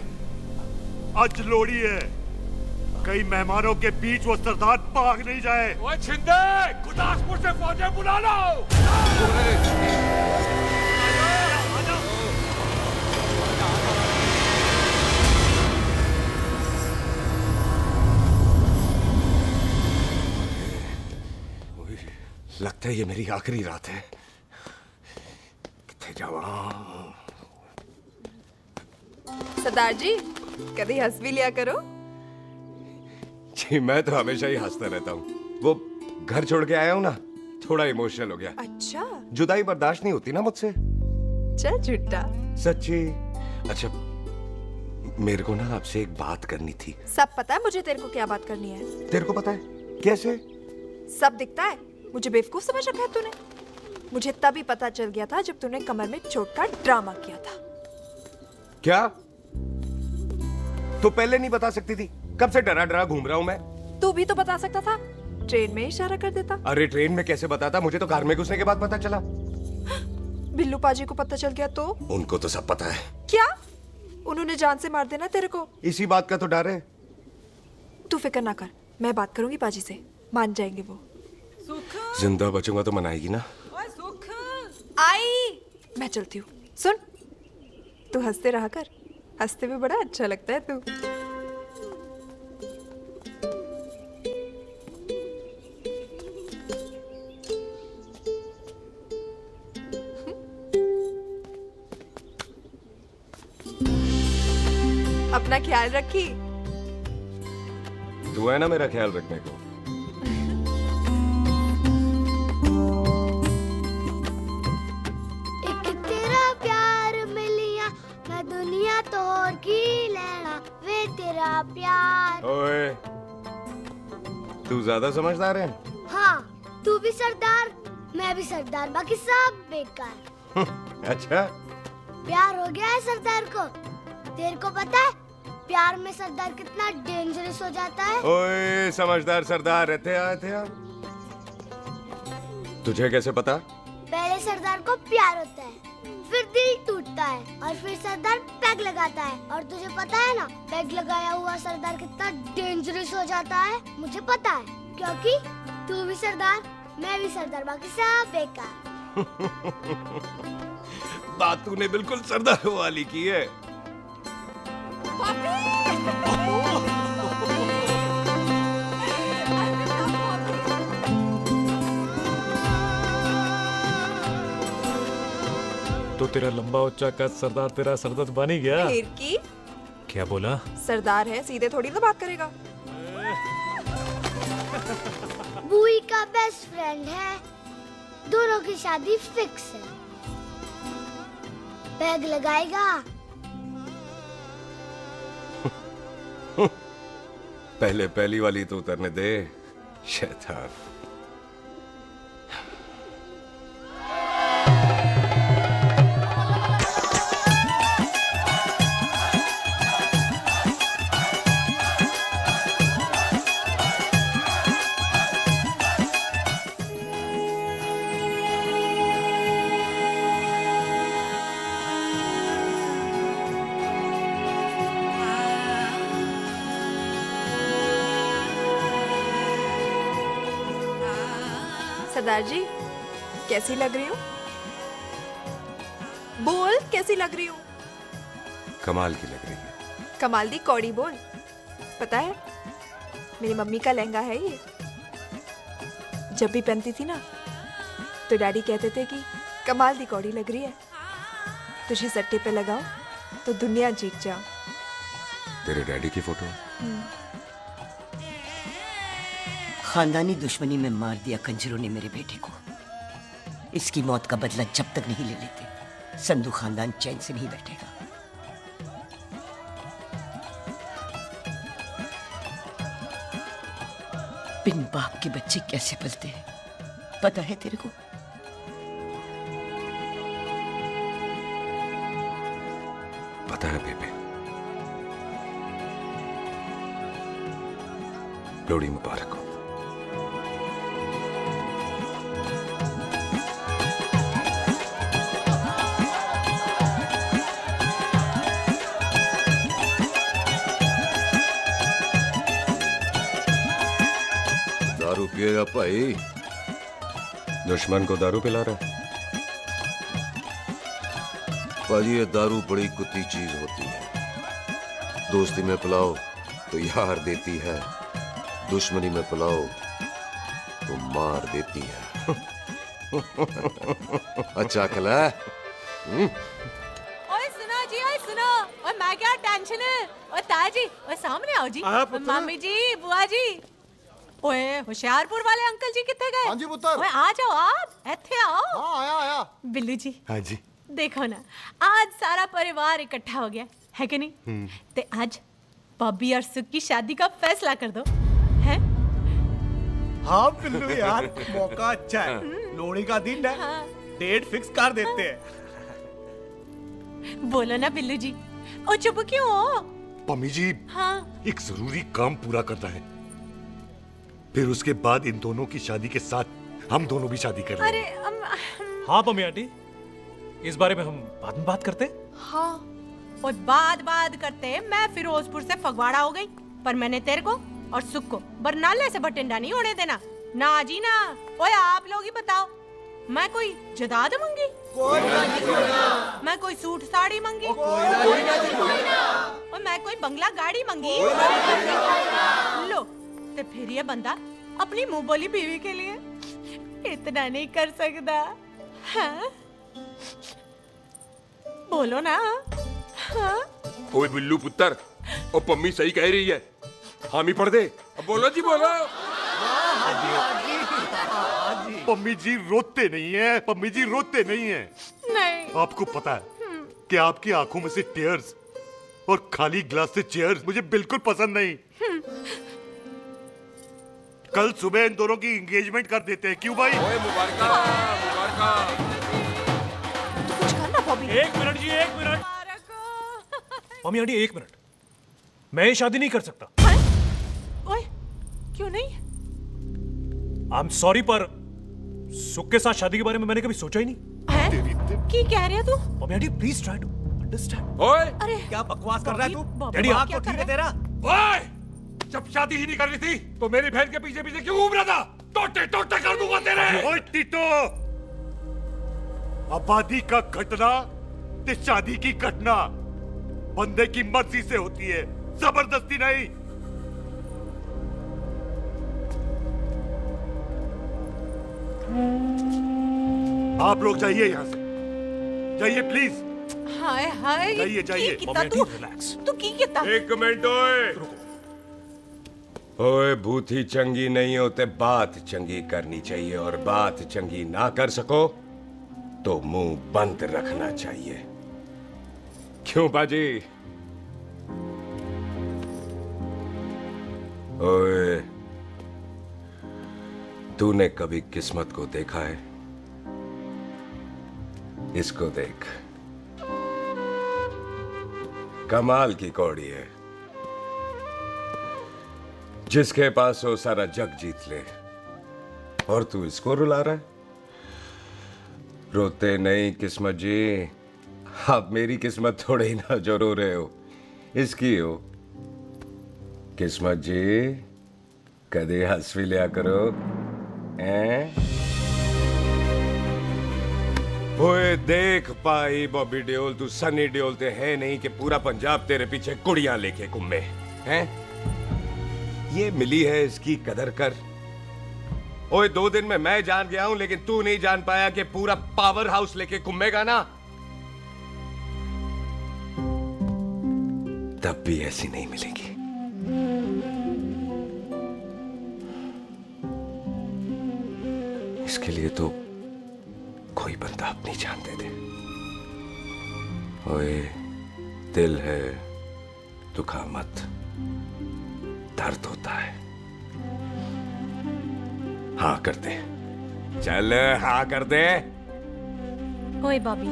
आज लोड़ी है। कई मेहमानों के बीच वो सरदार भाग नहीं जाए। ओए छिंदे, गुरदासपुर से फौजें बुला लो। लगता है ये मेरी आखिरी रात है। कितने जावा। सरदार जी कभी हंस भी लिया करो। जी मैं तो हमेशा ही हंसता रहता हूँ। वो घर छोड़ के आया हूँ ना, थोड़ा इमोशनल हो गया। अच्छा जुदाई बर्दाश्त नहीं होती ना मुझसे। चल झूठा। सच्ची। अच्छा मेरे को ना आपसे एक बात करनी थी। सब पता है मुझे तेरे को क्या बात करनी है। तेरे को पता है कैसे? सब दिखता है। मुझे बेवकूफ समझ रखा है तूने। मुझे तभी पता चल गया था जब तूने कमर में चोट का ड्रामा किया था। क्या? तो पहले नहीं बता सकती थी? कब से डरा डरा घूम रहा हूं मैं। तू भी तो बता सकता था, ट्रेन में इशारा कर देता। अरे ट्रेन में कैसे बताता? मुझे तो कार में घुसने के बाद पता चला। बिल्लू पाजी को पता चल गया तो? उनको तो सब पता है। क्या? उन्होंने जान से मार देना तेरे को। इसी बात का तो डर है। तू फिक्र ना कर, मैं बात करूंगी पाजी से, मान जाएंगे वो। जिंदा बचूंगा तो मनाएगी ना? आई मैं चलती हूँ। सुन, तू हंसते रहा कर, हंसते में बड़ा अच्छा लगता है तू। अपना ख्याल रखी। तू है ना मेरा ख्याल रखने को। एक तेरा प्यार मिलिया मैं दुनिया तोड़ की लेना वे तेरा प्यार। ओए तू ज्यादा समझदार है। हाँ तू भी सरदार, मैं भी सरदार, बाकी सब बेकार। अच्छा प्यार हो गया है सरदार को। तेरे को पता है प्यार में सरदार कितना डेंजरस हो जाता है? ओए समझदार सरदार रहते आए थे आप। तुझे कैसे पता? पहले सरदार को प्यार होता है, फिर दिल टूटता है और फिर सरदार पैग लगाता है। और तुझे पता है ना पैग लगाया हुआ सरदार कितना डेंजरस हो जाता है? मुझे पता है क्योंकि तू भी सरदार, मैं भी सरदार, बाकी सब बेकार। बात तूने बिल्कुल सरदार वाली की है। तो तेरा लंबा उच्चा कद सरदार तेरा सरदर्द बन ही गया। फिर की? क्या बोला? सरदार है, सीधे थोड़ी ना बात करेगा। बुई का बेस्ट फ्रेंड है, दोनों की शादी फिक्स है। पैग लगाएगा? पहले पहली वाली तो उतरने दे शैतान। सरदार जी कैसी लग रही हूँ? बोल कैसी लग रही हूँ? कमाल की लग रही है। कमाल दी कौड़ी बोल। पता है मेरी मम्मी का लहंगा है ये। जब भी पहनती थी ना तो डैडी कहते थे कि कमाल दी कौड़ी लग रही है, तुझे सट्टे पे लगाओ तो दुनिया जीत जाओ। तेरे डैडी की फोटो? खानदानी दुश्मनी में मार दिया कंजरों ने मेरे बेटे को। इसकी मौत का बदला जब तक नहीं ले लेते संधू खानदान चैन से नहीं बैठेगा। बिन बाप के बच्चे कैसे पलते हैं पता है तेरे को? पता है बेबे। लोहड़ी मुबारक हो। दारू पिएगा भाई? दुश्मन को दारू पिला रहा है? पाजी ये दारू बड़ी कुत्ती चीज होती है। दोस्ती में पिलाओ तो यार देती है, दुश्मनी में पिलाओ तो मार देती है। अच्छा खला ओए सुनो जी, ओए सुनो, ओए मैं क्या टेंशन है, ओए ताया जी, ओए सामने आओ जी, आया पुत्र। मामी जी, बुआ जी, ओए होशियारपुर वाले अंकल जी कितने गए? हाँ जी पुत्र। ओए आ जाओ आप, इत्थे आओ। हाँ आया आया। बिल्लू जी, हाँ जी। देखो ना, आज सारा परिवार इकट्ठा हो गया है कि नहीं? ते आज बॉबी और सुख की शादी का फैसला कर दो, हैं? हाँ बिल्लू यार, मौका अच्छा है, लोहड़ी का दिन है, हाँ। डेट फिक्स कर देते हैं। बोलो ना बिल्लू जी, ओ चुप क्यों हो? पम्मी जी, हाँ। एक जरूरी काम पूरा करना है, फिर उसके बाद इन दोनों की शादी के साथ हम दोनों भी शादी करेंगे। अरे हाँ पम्मी आंटी, इस बारे में हम बाद में बात करते। हाँ, और बात करते मैं फिरोजपुर से फगवाड़ा हो गई, पर मैंने तेरे को और सुख को बरनाले से बठिंडा नहीं होने देना। ना जी ना। ओए आप लोग ही बताओ, मैं कोई जदाद मंगी? मैं कोई सूट साड़ी मंगी? और मैं कोई बंगला गाड़ी मंगी? लो, तो फिर ये बंदा अपनी मुंह बोली बीवी के लिए इतना नहीं कर सकता, हाँ? बोलो ना, हाँ? ओए बिल्लू पुत्र, ओ पम्मी सही कह रही है, हामी पढ़ दे। अब बोलो जी बोलो। पम्मी जी रोते नहीं है, पम्मी जी रोते नहीं है। नहीं। आपको पता है कि आपकी आंखों में से टीयर्स और खाली ग्लास से चेयर्स मुझे बिल्कुल पसंद नहीं। कल सुबह इन दोनों की एंगेजमेंट कर देते हैं, क्यों भाई? मुबारका मुबारका। कुछ करना बॉबी। एक मिनट जी, एक मिनट। मम्मी आंटी एक मिनट, मैं ये शादी नहीं कर सकता। ओए, क्यों नहीं? आई एम सॉरी, पर सुख के साथ शादी के बारे में मैंने कभी सोचा ही नहीं। की कह रही है तू? Mummy aunty please try to understand. ओए अरे क्या बकवास कर रहा है तू? डैडी, दिमाग आप तो ठीक है तेरा? ओए, जब शादी ही नहीं करनी थी तो मेरी बहन के पीछे पीछे क्यों घूम रहा था? टोटे टोटे कर दूंगा तेरे। ओए टीटो, आबादी का घटना ते शादी की घटना बंदे की मर्जी से होती है, जबरदस्ती नहीं। आप लोग जाइए यहाँ से, जाइए प्लीज। हाय हाय, जाइए, जाइए। की कितना तू की कितना? एक मिनट ओए। ओए भूती चंगी नहीं होते, बात चंगी करनी चाहिए, और बात चंगी ना कर सको तो मुंह बंद रखना चाहिए। क्यों बाजी? ओए, तूने कभी किस्मत को देखा है? इसको देख, कमाल की कौड़ी है, जिसके पास वो सारा जग जीत ले, और तू इसको रुला रहा है? रोते नहीं किस्मत जी, आप मेरी किस्मत थोड़े ही ना जो रो रहे हो, इसकी हो। किस्मत जी, कदे हंस भी लिया करो, हैं? ओए देख पाई बॉबी देओल, तू सनी देओल ते है नहीं कि पूरा पंजाब तेरे पीछे कुड़ियां लेके घूमे, हैं? ये मिली है, इसकी कदर कर। ओए 2 दिन में मैं जान गया हूं, लेकिन तू नहीं जान पाया कि पूरा पावर हाउस लेके घूमेगा ना, तब भी ऐसी नहीं मिलेगी। इसके लिए तो कोई बंदा अपनी जान दे दे। ओए, दिल है, दुखा मत, दर्द होता है। हाँ कर दे, चल हाँ कर दे। ओए बॉबी,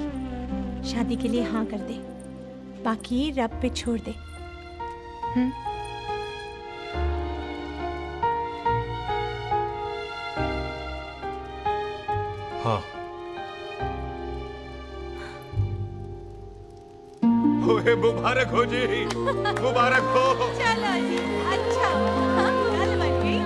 शादी के लिए हाँ कर दे, बाकी रब पे छोड़ दे। हाँ। ओए मुबारक हो जी, मुबारक हो। चलो जी, अच्छा, हाँ, गल बन गई।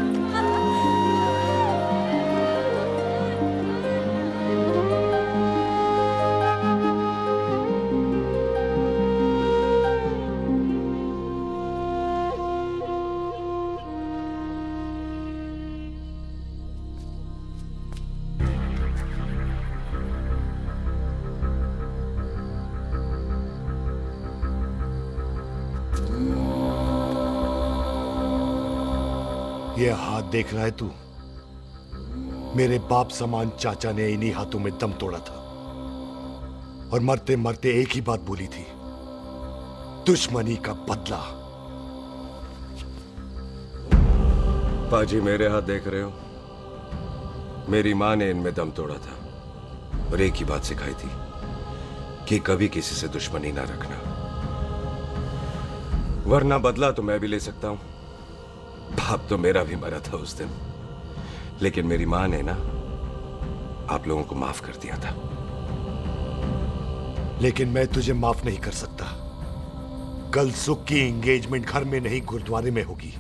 ये हाथ देख रहा है तू? मेरे बाप समान चाचा ने इन्हीं हाथों में दम तोड़ा था और मरते मरते एक ही बात बोली थी, दुश्मनी का बदला। पाजी मेरे हाथ देख रहे हो? मेरी माँ ने इनमें दम तोड़ा था और एक ही बात सिखाई थी कि कभी किसी से दुश्मनी ना रखना, वरना बदला तो मैं भी ले सकता हूं। बाप तो मेरा भी मरा था उस दिन, लेकिन मेरी माँ ने ना आप लोगों को माफ कर दिया था। लेकिन मैं तुझे माफ नहीं कर सकता। कल सुख की एंगेजमेंट घर में नहीं गुरुद्वारे में होगी।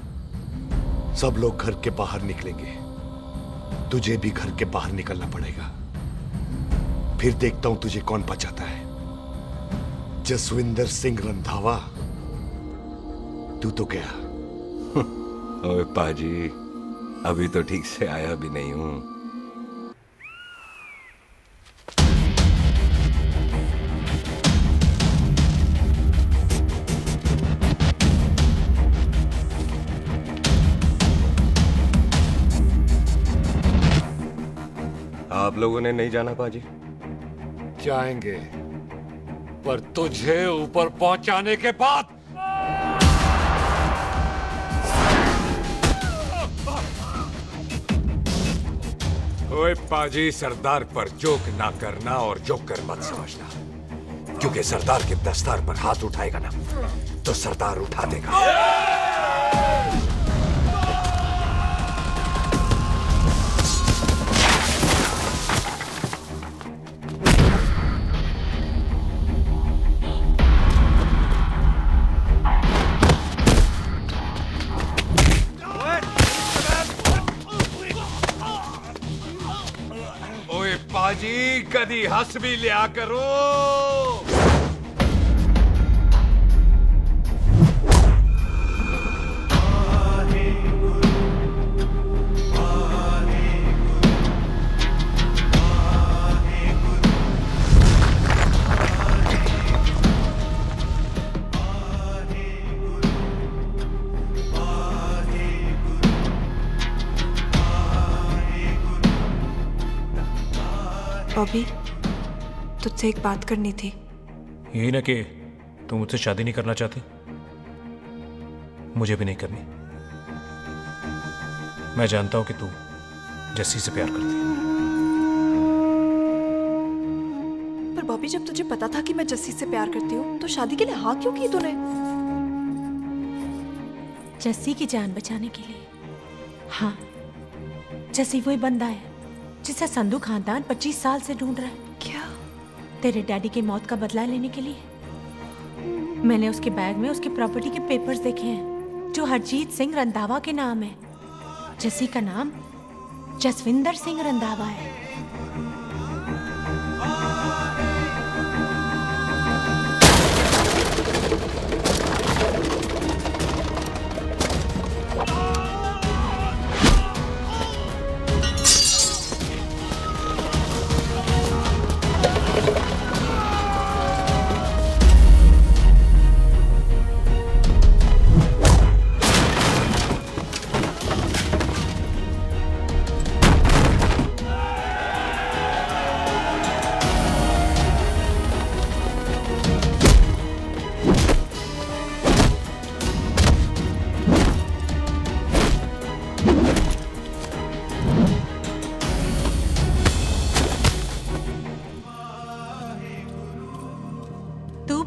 सब लोग घर के बाहर निकलेंगे, तुझे भी घर के बाहर निकलना पड़ेगा। फिर देखता हूं तुझे कौन बचाता है। जसविंदर सिंह रंधावा, तू तो गया। ओए पाजी, अभी तो ठीक से आया भी नहीं हूं। आप लोगों ने नहीं जाना पाजी? जाएंगे, पर तुझे ऊपर पहुंचाने के बाद। ओए पाजी, सरदार पर जोक ना करना और जोकर मत समझना, क्योंकि सरदार के दस्तार पर हाथ उठाएगा ना तो सरदार उठा देगा। ओए पाजी, कदी हंस भी लिया करो। बॉबी, तुझसे एक बात करनी थी। यही ना कि तुम मुझसे शादी नहीं करना चाहती, मुझे भी नहीं करनी। मैं जानता हूं कि तू जस्सी से प्यार करती है। पर बॉबी, जब तुझे पता था कि मैं जस्सी से प्यार करती हूँ तो शादी के लिए हाँ क्यों की तूने? जस्सी की जान बचाने के लिए। हाँ, जस्सी वही बंदा है जिसे संधू खानदान 25 साल से ढूंढ रहा है। क्या? तेरे डैडी की मौत का बदला लेने के लिए। मैंने उसके बैग में उसकी प्रॉपर्टी के पेपर्स देखे हैं जो हरजीत सिंह रंधावा के नाम है। जस्सी का नाम जसविंदर सिंह रंधावा है।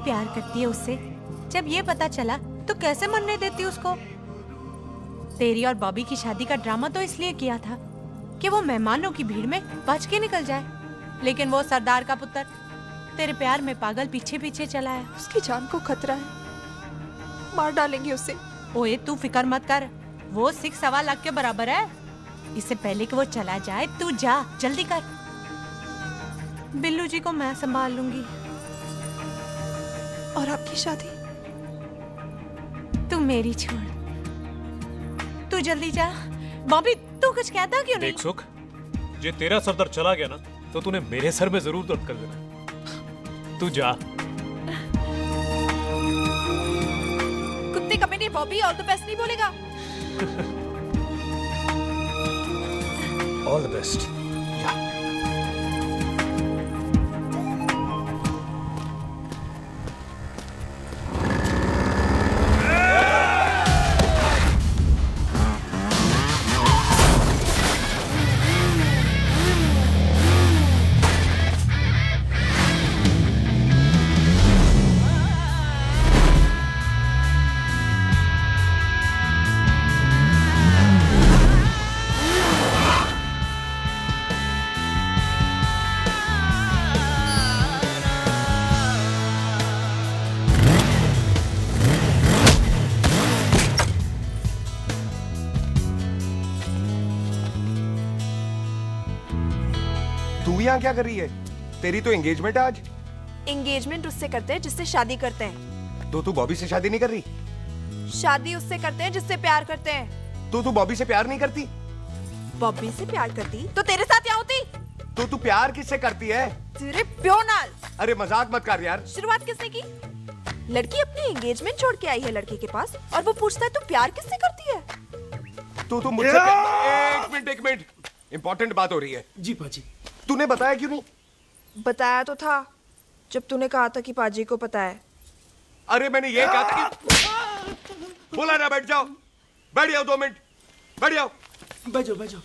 प्यार करती है उससे। जब ये पता चला तो कैसे मरने देती उसको। तेरी और बॉबी की शादी का ड्रामा तो इसलिए किया था कि वो मेहमानों की भीड़ में बच के निकल जाए, लेकिन वो सरदार का पुत्र तेरे प्यार में पागल पीछे पीछे चला है। उसकी जान को खतरा है, मार डालेंगे उसे। ओए तू फिक्र मत कर, वो 1.25 लाख के बराबर है। इससे पहले कि वो चला जाए तू जा, जल्दी कर। बिल्लू जी को मैं संभाल लूंगी। और आपकी शादी? तू मेरी छोड़, तू जल्दी जा। बॉबी तू कुछ कहता क्यों नहीं? देख सुख, जे तेरा सरदार चला गया ना तो तूने मेरे सर में जरूर दर्द कर देना। तू जा। कुत्ते कमीने बॉबी, और तो पैसे नहीं बोलेगा। All the best. तू यहाँ क्या कर रही है? तेरी तो एंगेजमेंट है आज। एंगेजमेंट उससे करते हैं जिससे शादी करते हैं। तो तू बॉबी से शादी नहीं कर रही? शादी उससे करते हैं जिससे प्यार करते हैं। तो तू बॉबी से प्यार नहीं करती? बॉबी से प्यार करती तो तेरे साथ क्या होती? तो तू प्यार किससे करती है? तेरे प्यो नाल। अरे मजाक मत कर यार। शुरुआत किसने की? लड़की अपनी एंगेजमेंट छोड़ के आई है लड़के के पास और वो पूछता है तू प्यार किससे करती है? तो मुझसे एक मिनट इंपॉर्टेंट बात हो रही है। जी पाजी। तूने बताया क्यों नहीं? बताया तो था जब तूने कहा था कि पाजी को पता है। अरे मैंने ये कहा था कि बोला ना बैठ जाओ। बैठ जाओ 2 मिनट। बैठ जाओ। बैठो।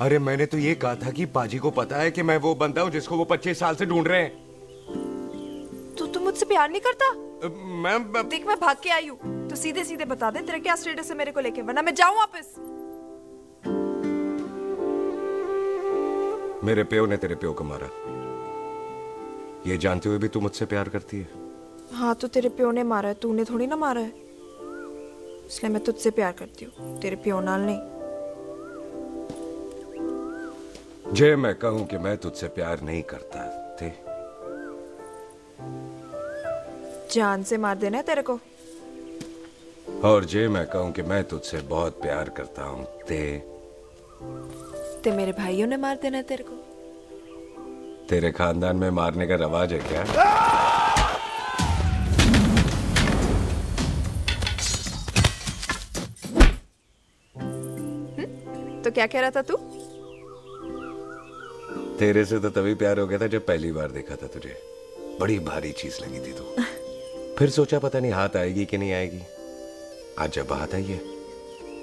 अरे मैंने तो ये कहा था कि पाजी को पता है कि मैं वो बंदा हूँ जिसको वो 25 साल से ढूंढ रहे हैं। तो तू मुझसे प्यार नहीं करता? मैं देख मैं भाग के आई हूँ तो सीधे सीधे बता दे तेरा क्या स्टेटस है मेरे को लेके, वरना मैं जाऊँ वापस। मेरे प्यो ने तेरे प्यो को मारा, ये जानते हुए भी तू मुझसे प्यार करती है? हाँ तो तेरे प्यो ने मारा है, तूने थोड़ी ना मारा है, इसलिए मैं तुझसे प्यार करती हूँ, तेरे प्यो नाल नहीं। जे मैं कहूं कि मैं तुझसे प्यार नहीं करता थे, जान से मार देना है तेरे को। और जे मैं कहूं कि मैं तुझसे बहुत प्यार करता हूं ते मेरे भाइयों ने मार देना है तेरे को। तेरे खानदान में मारने का रवाज है क्या? तो क्या कह रहा था तू? तेरे से तो तभी प्यार हो गया था जब पहली बार देखा था तुझे। बड़ी भारी चीज लगी थी तू। फिर सोचा पता नहीं हाथ आएगी कि नहीं आएगी। आज जब हाथ आई है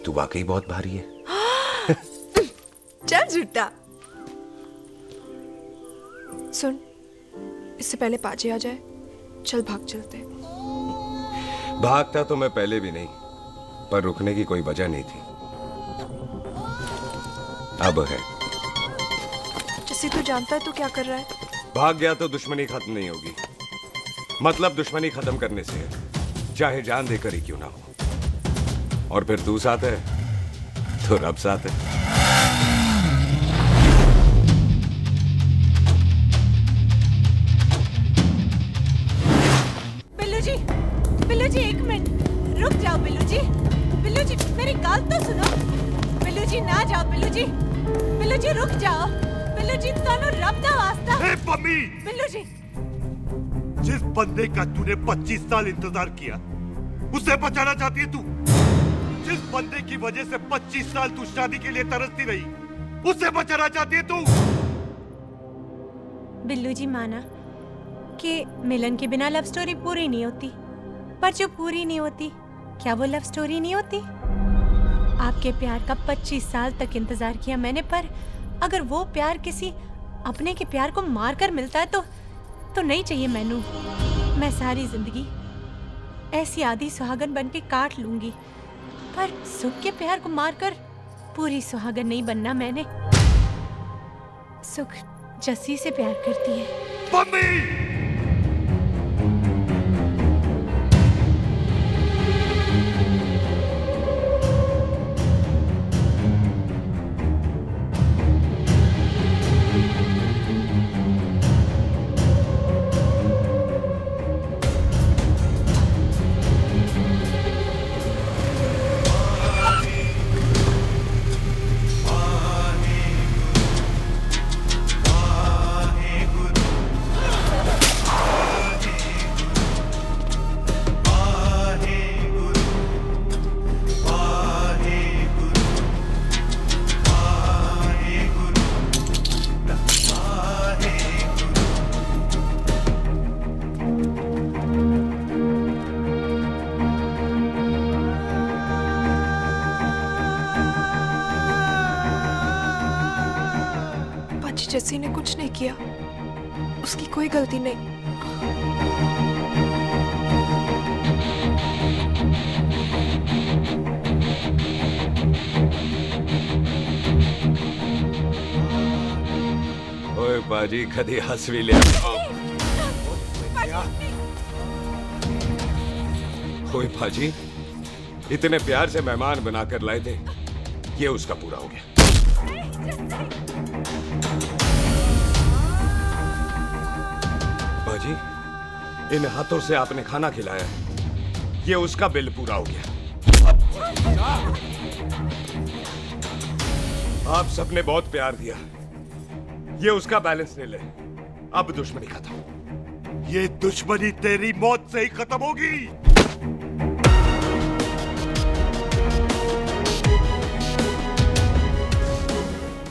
तू वाकई बहुत भारी है। चल झूठा। सुन, इससे पहले पाजी आ जाए, चल भाग चलते हैं। भागता तो मैं पहले भी नहीं, पर रुकने की कोई वजह नहीं थी। अब है। जैसे तू जानता है तू क्या कर रहा है। भाग गया तो दुश्मनी खत्म नहीं होगी। मतलब दुश्मनी खत्म करने से है, चाहे जान देकर ही क्यों ना हो। और फिर तू साथ है तो रब साथ है। बिल्लू जी 1 मिनट रुक जाओ। बिल्लू जी मेरी बात तो सुनो। बिल्लू जी ना जाओ। बिल्लू जी रुक जाओ। बिल्लू जी दोनों रब दा वास्ता। ए पम्मी, बिल्लू जी जिस बंदे का तूने 25 साल इंतजार किया उसे बचाना चाहती है तू। जिस बंदे की वजह से 25 साल तू शादी के लिए तरसती रही उसे बचाना चाहती है तू। बिल्लू जी माना कि मिलन के बिना लव स्टोरी पूरी नहीं होती, पर जो पूरी नहीं होती क्या वो लव स्टोरी नहीं होती? आपके प्यार का 25 साल तक इंतजार किया मैंने, पर अगर वो प्यार किसी अपने के प्यार को मारकर मिलता है तो नहीं चाहिए मैनू। मैं सारी जिंदगी ऐसी आधी सुहागन बन के काट लूंगी, पर सुख के प्यार को मारकर पूरी सुहागन नहीं बनना मैंने। सुख जस्सी से प्यार करती है। मम्मी! जस्सी ने कुछ नहीं किया, उसकी कोई गलती नहीं। ओए बाजी कदी हंस भी लिया। ओए बाजी इतने प्यार से मेहमान बनाकर लाए थे, ये उसका पूरा हो गया। बाजी इन हाथों से आपने खाना खिलाया है, ये उसका बिल पूरा हो गया। आप सबने बहुत प्यार दिया, ये उसका बैलेंस ले ले। अब दुश्मनी खत्म। ये दुश्मनी तेरी मौत से ही खत्म होगी।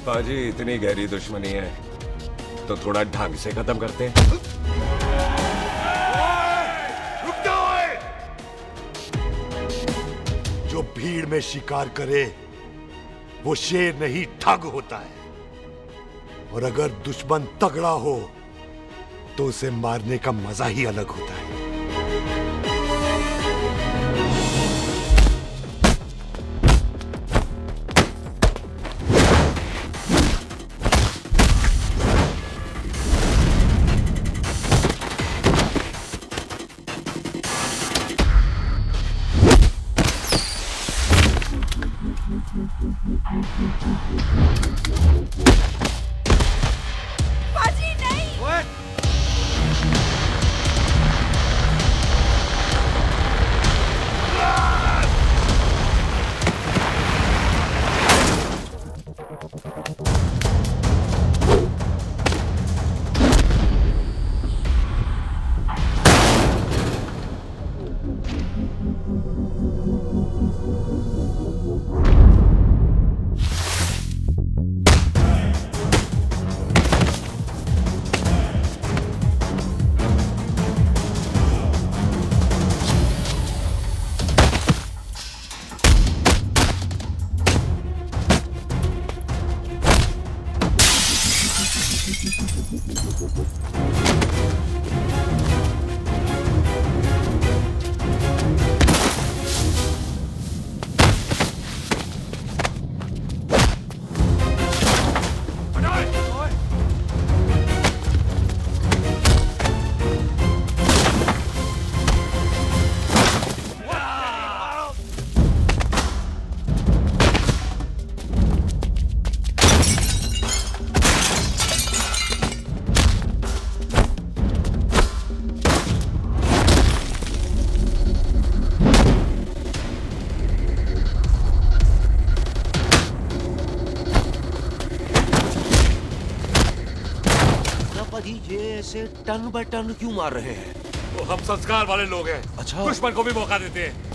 बाजी इतनी गहरी दुश्मनी है तो थोड़ा ढंग से खत्म करते हैं। रुक जाओ। जो भीड़ में शिकार करे वो शेर नहीं ठग होता है, और अगर दुश्मन तगड़ा हो तो उसे मारने का मजा ही अलग होता है। बाजी नहीं। ये ऐसे टन बाय टन क्यों मार रहे हैं? वो हम संस्कार वाले लोग हैं। अच्छा। दुश्मन को भी मौका देते हैं।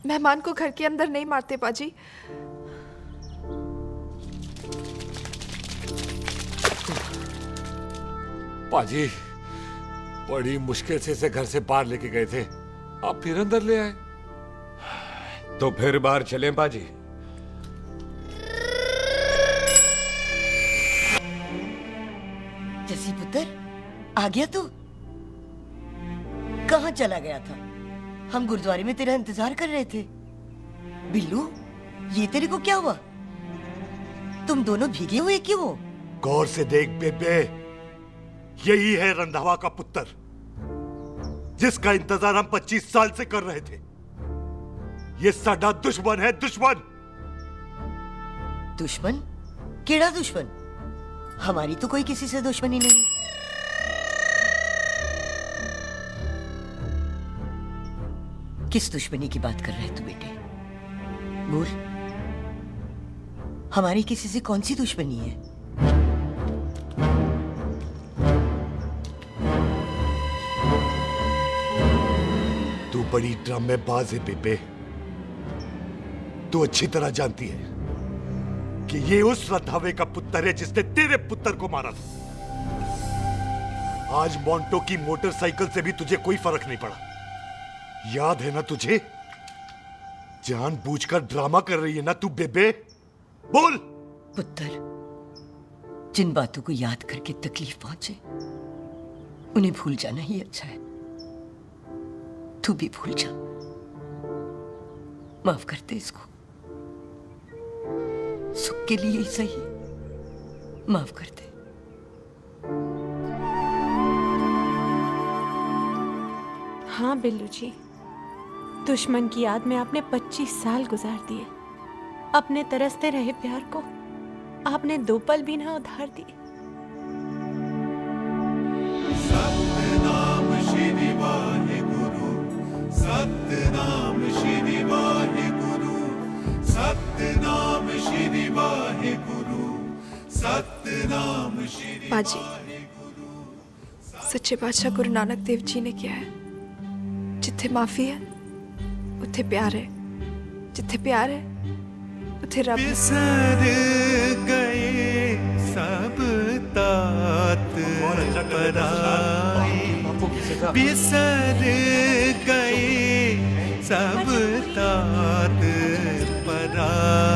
मेहमान को घर के अंदर नहीं मारते पाजी। पाजी, बड़ी मुश्किल से इसे घर से बाहर लेके गए थे, आप फिर अंदर ले आए। तो फिर बाहर चलें पाजी। जसी पुत्र, आ गया तू? कहाँ चला गया था? हम गुरुद्वारे में तेरा इंतजार कर रहे थे। बिल्लू, ये तेरे को क्या हुआ? तुम दोनों भीगे हुए क्यों हो? गौर से देख बेबे, यही है रंधावा का पुत्र, जिसका इंतजार हम 25 साल से कर रहे थे। ये साडा दुश्मन है, दुश्मन। दुश्मन? केड़ा दुश्मन? हमारी तो कोई किसी से दुश्मनी नहीं। किस दुश्मनी की बात कर रहे तू बेटे? बोल, हमारी किसी से कौन सी दुश्मनी है? तू बड़ी ड्रामेबाज है बेबे। तू अच्छी तरह जानती है कि ये उस रंधावे का पुत्र है जिसने तेरे पुत्र को मारा था। आज मोंटो की मोटरसाइकिल से भी तुझे कोई फर्क नहीं पड़ा। याद है ना तुझे? जानबूझकर ड्रामा कर रही है ना तू बेबे? बोल। पुत्र, जिन बातों को याद करके तकलीफ पहुंचे उन्हें भूल जाना ही अच्छा है। तू भी भूल जा। माफ कर दे इसको, सुख के लिए ही सही, माफ कर दे। हाँ बिल्लू जी, दुश्मन की याद में आपने 25 साल गुजार दिए। अपने तरसते रहे प्यार को आपने 2 पल भी ना उधार दिए। सतनाम श्री वाहेगुरु, सतनाम श्री वाहेगुरु, सतनाम श्री वाहेगुरु, सतनाम श्री। पाजी, सच्चे बादशाह गुरु नानक देव जी ने किया है, जिथे माफी है उथे प्यार है, जिथे प्यार है उथे रब। बिसर गए सब तात पराए, बिसर गए सब तात पराए।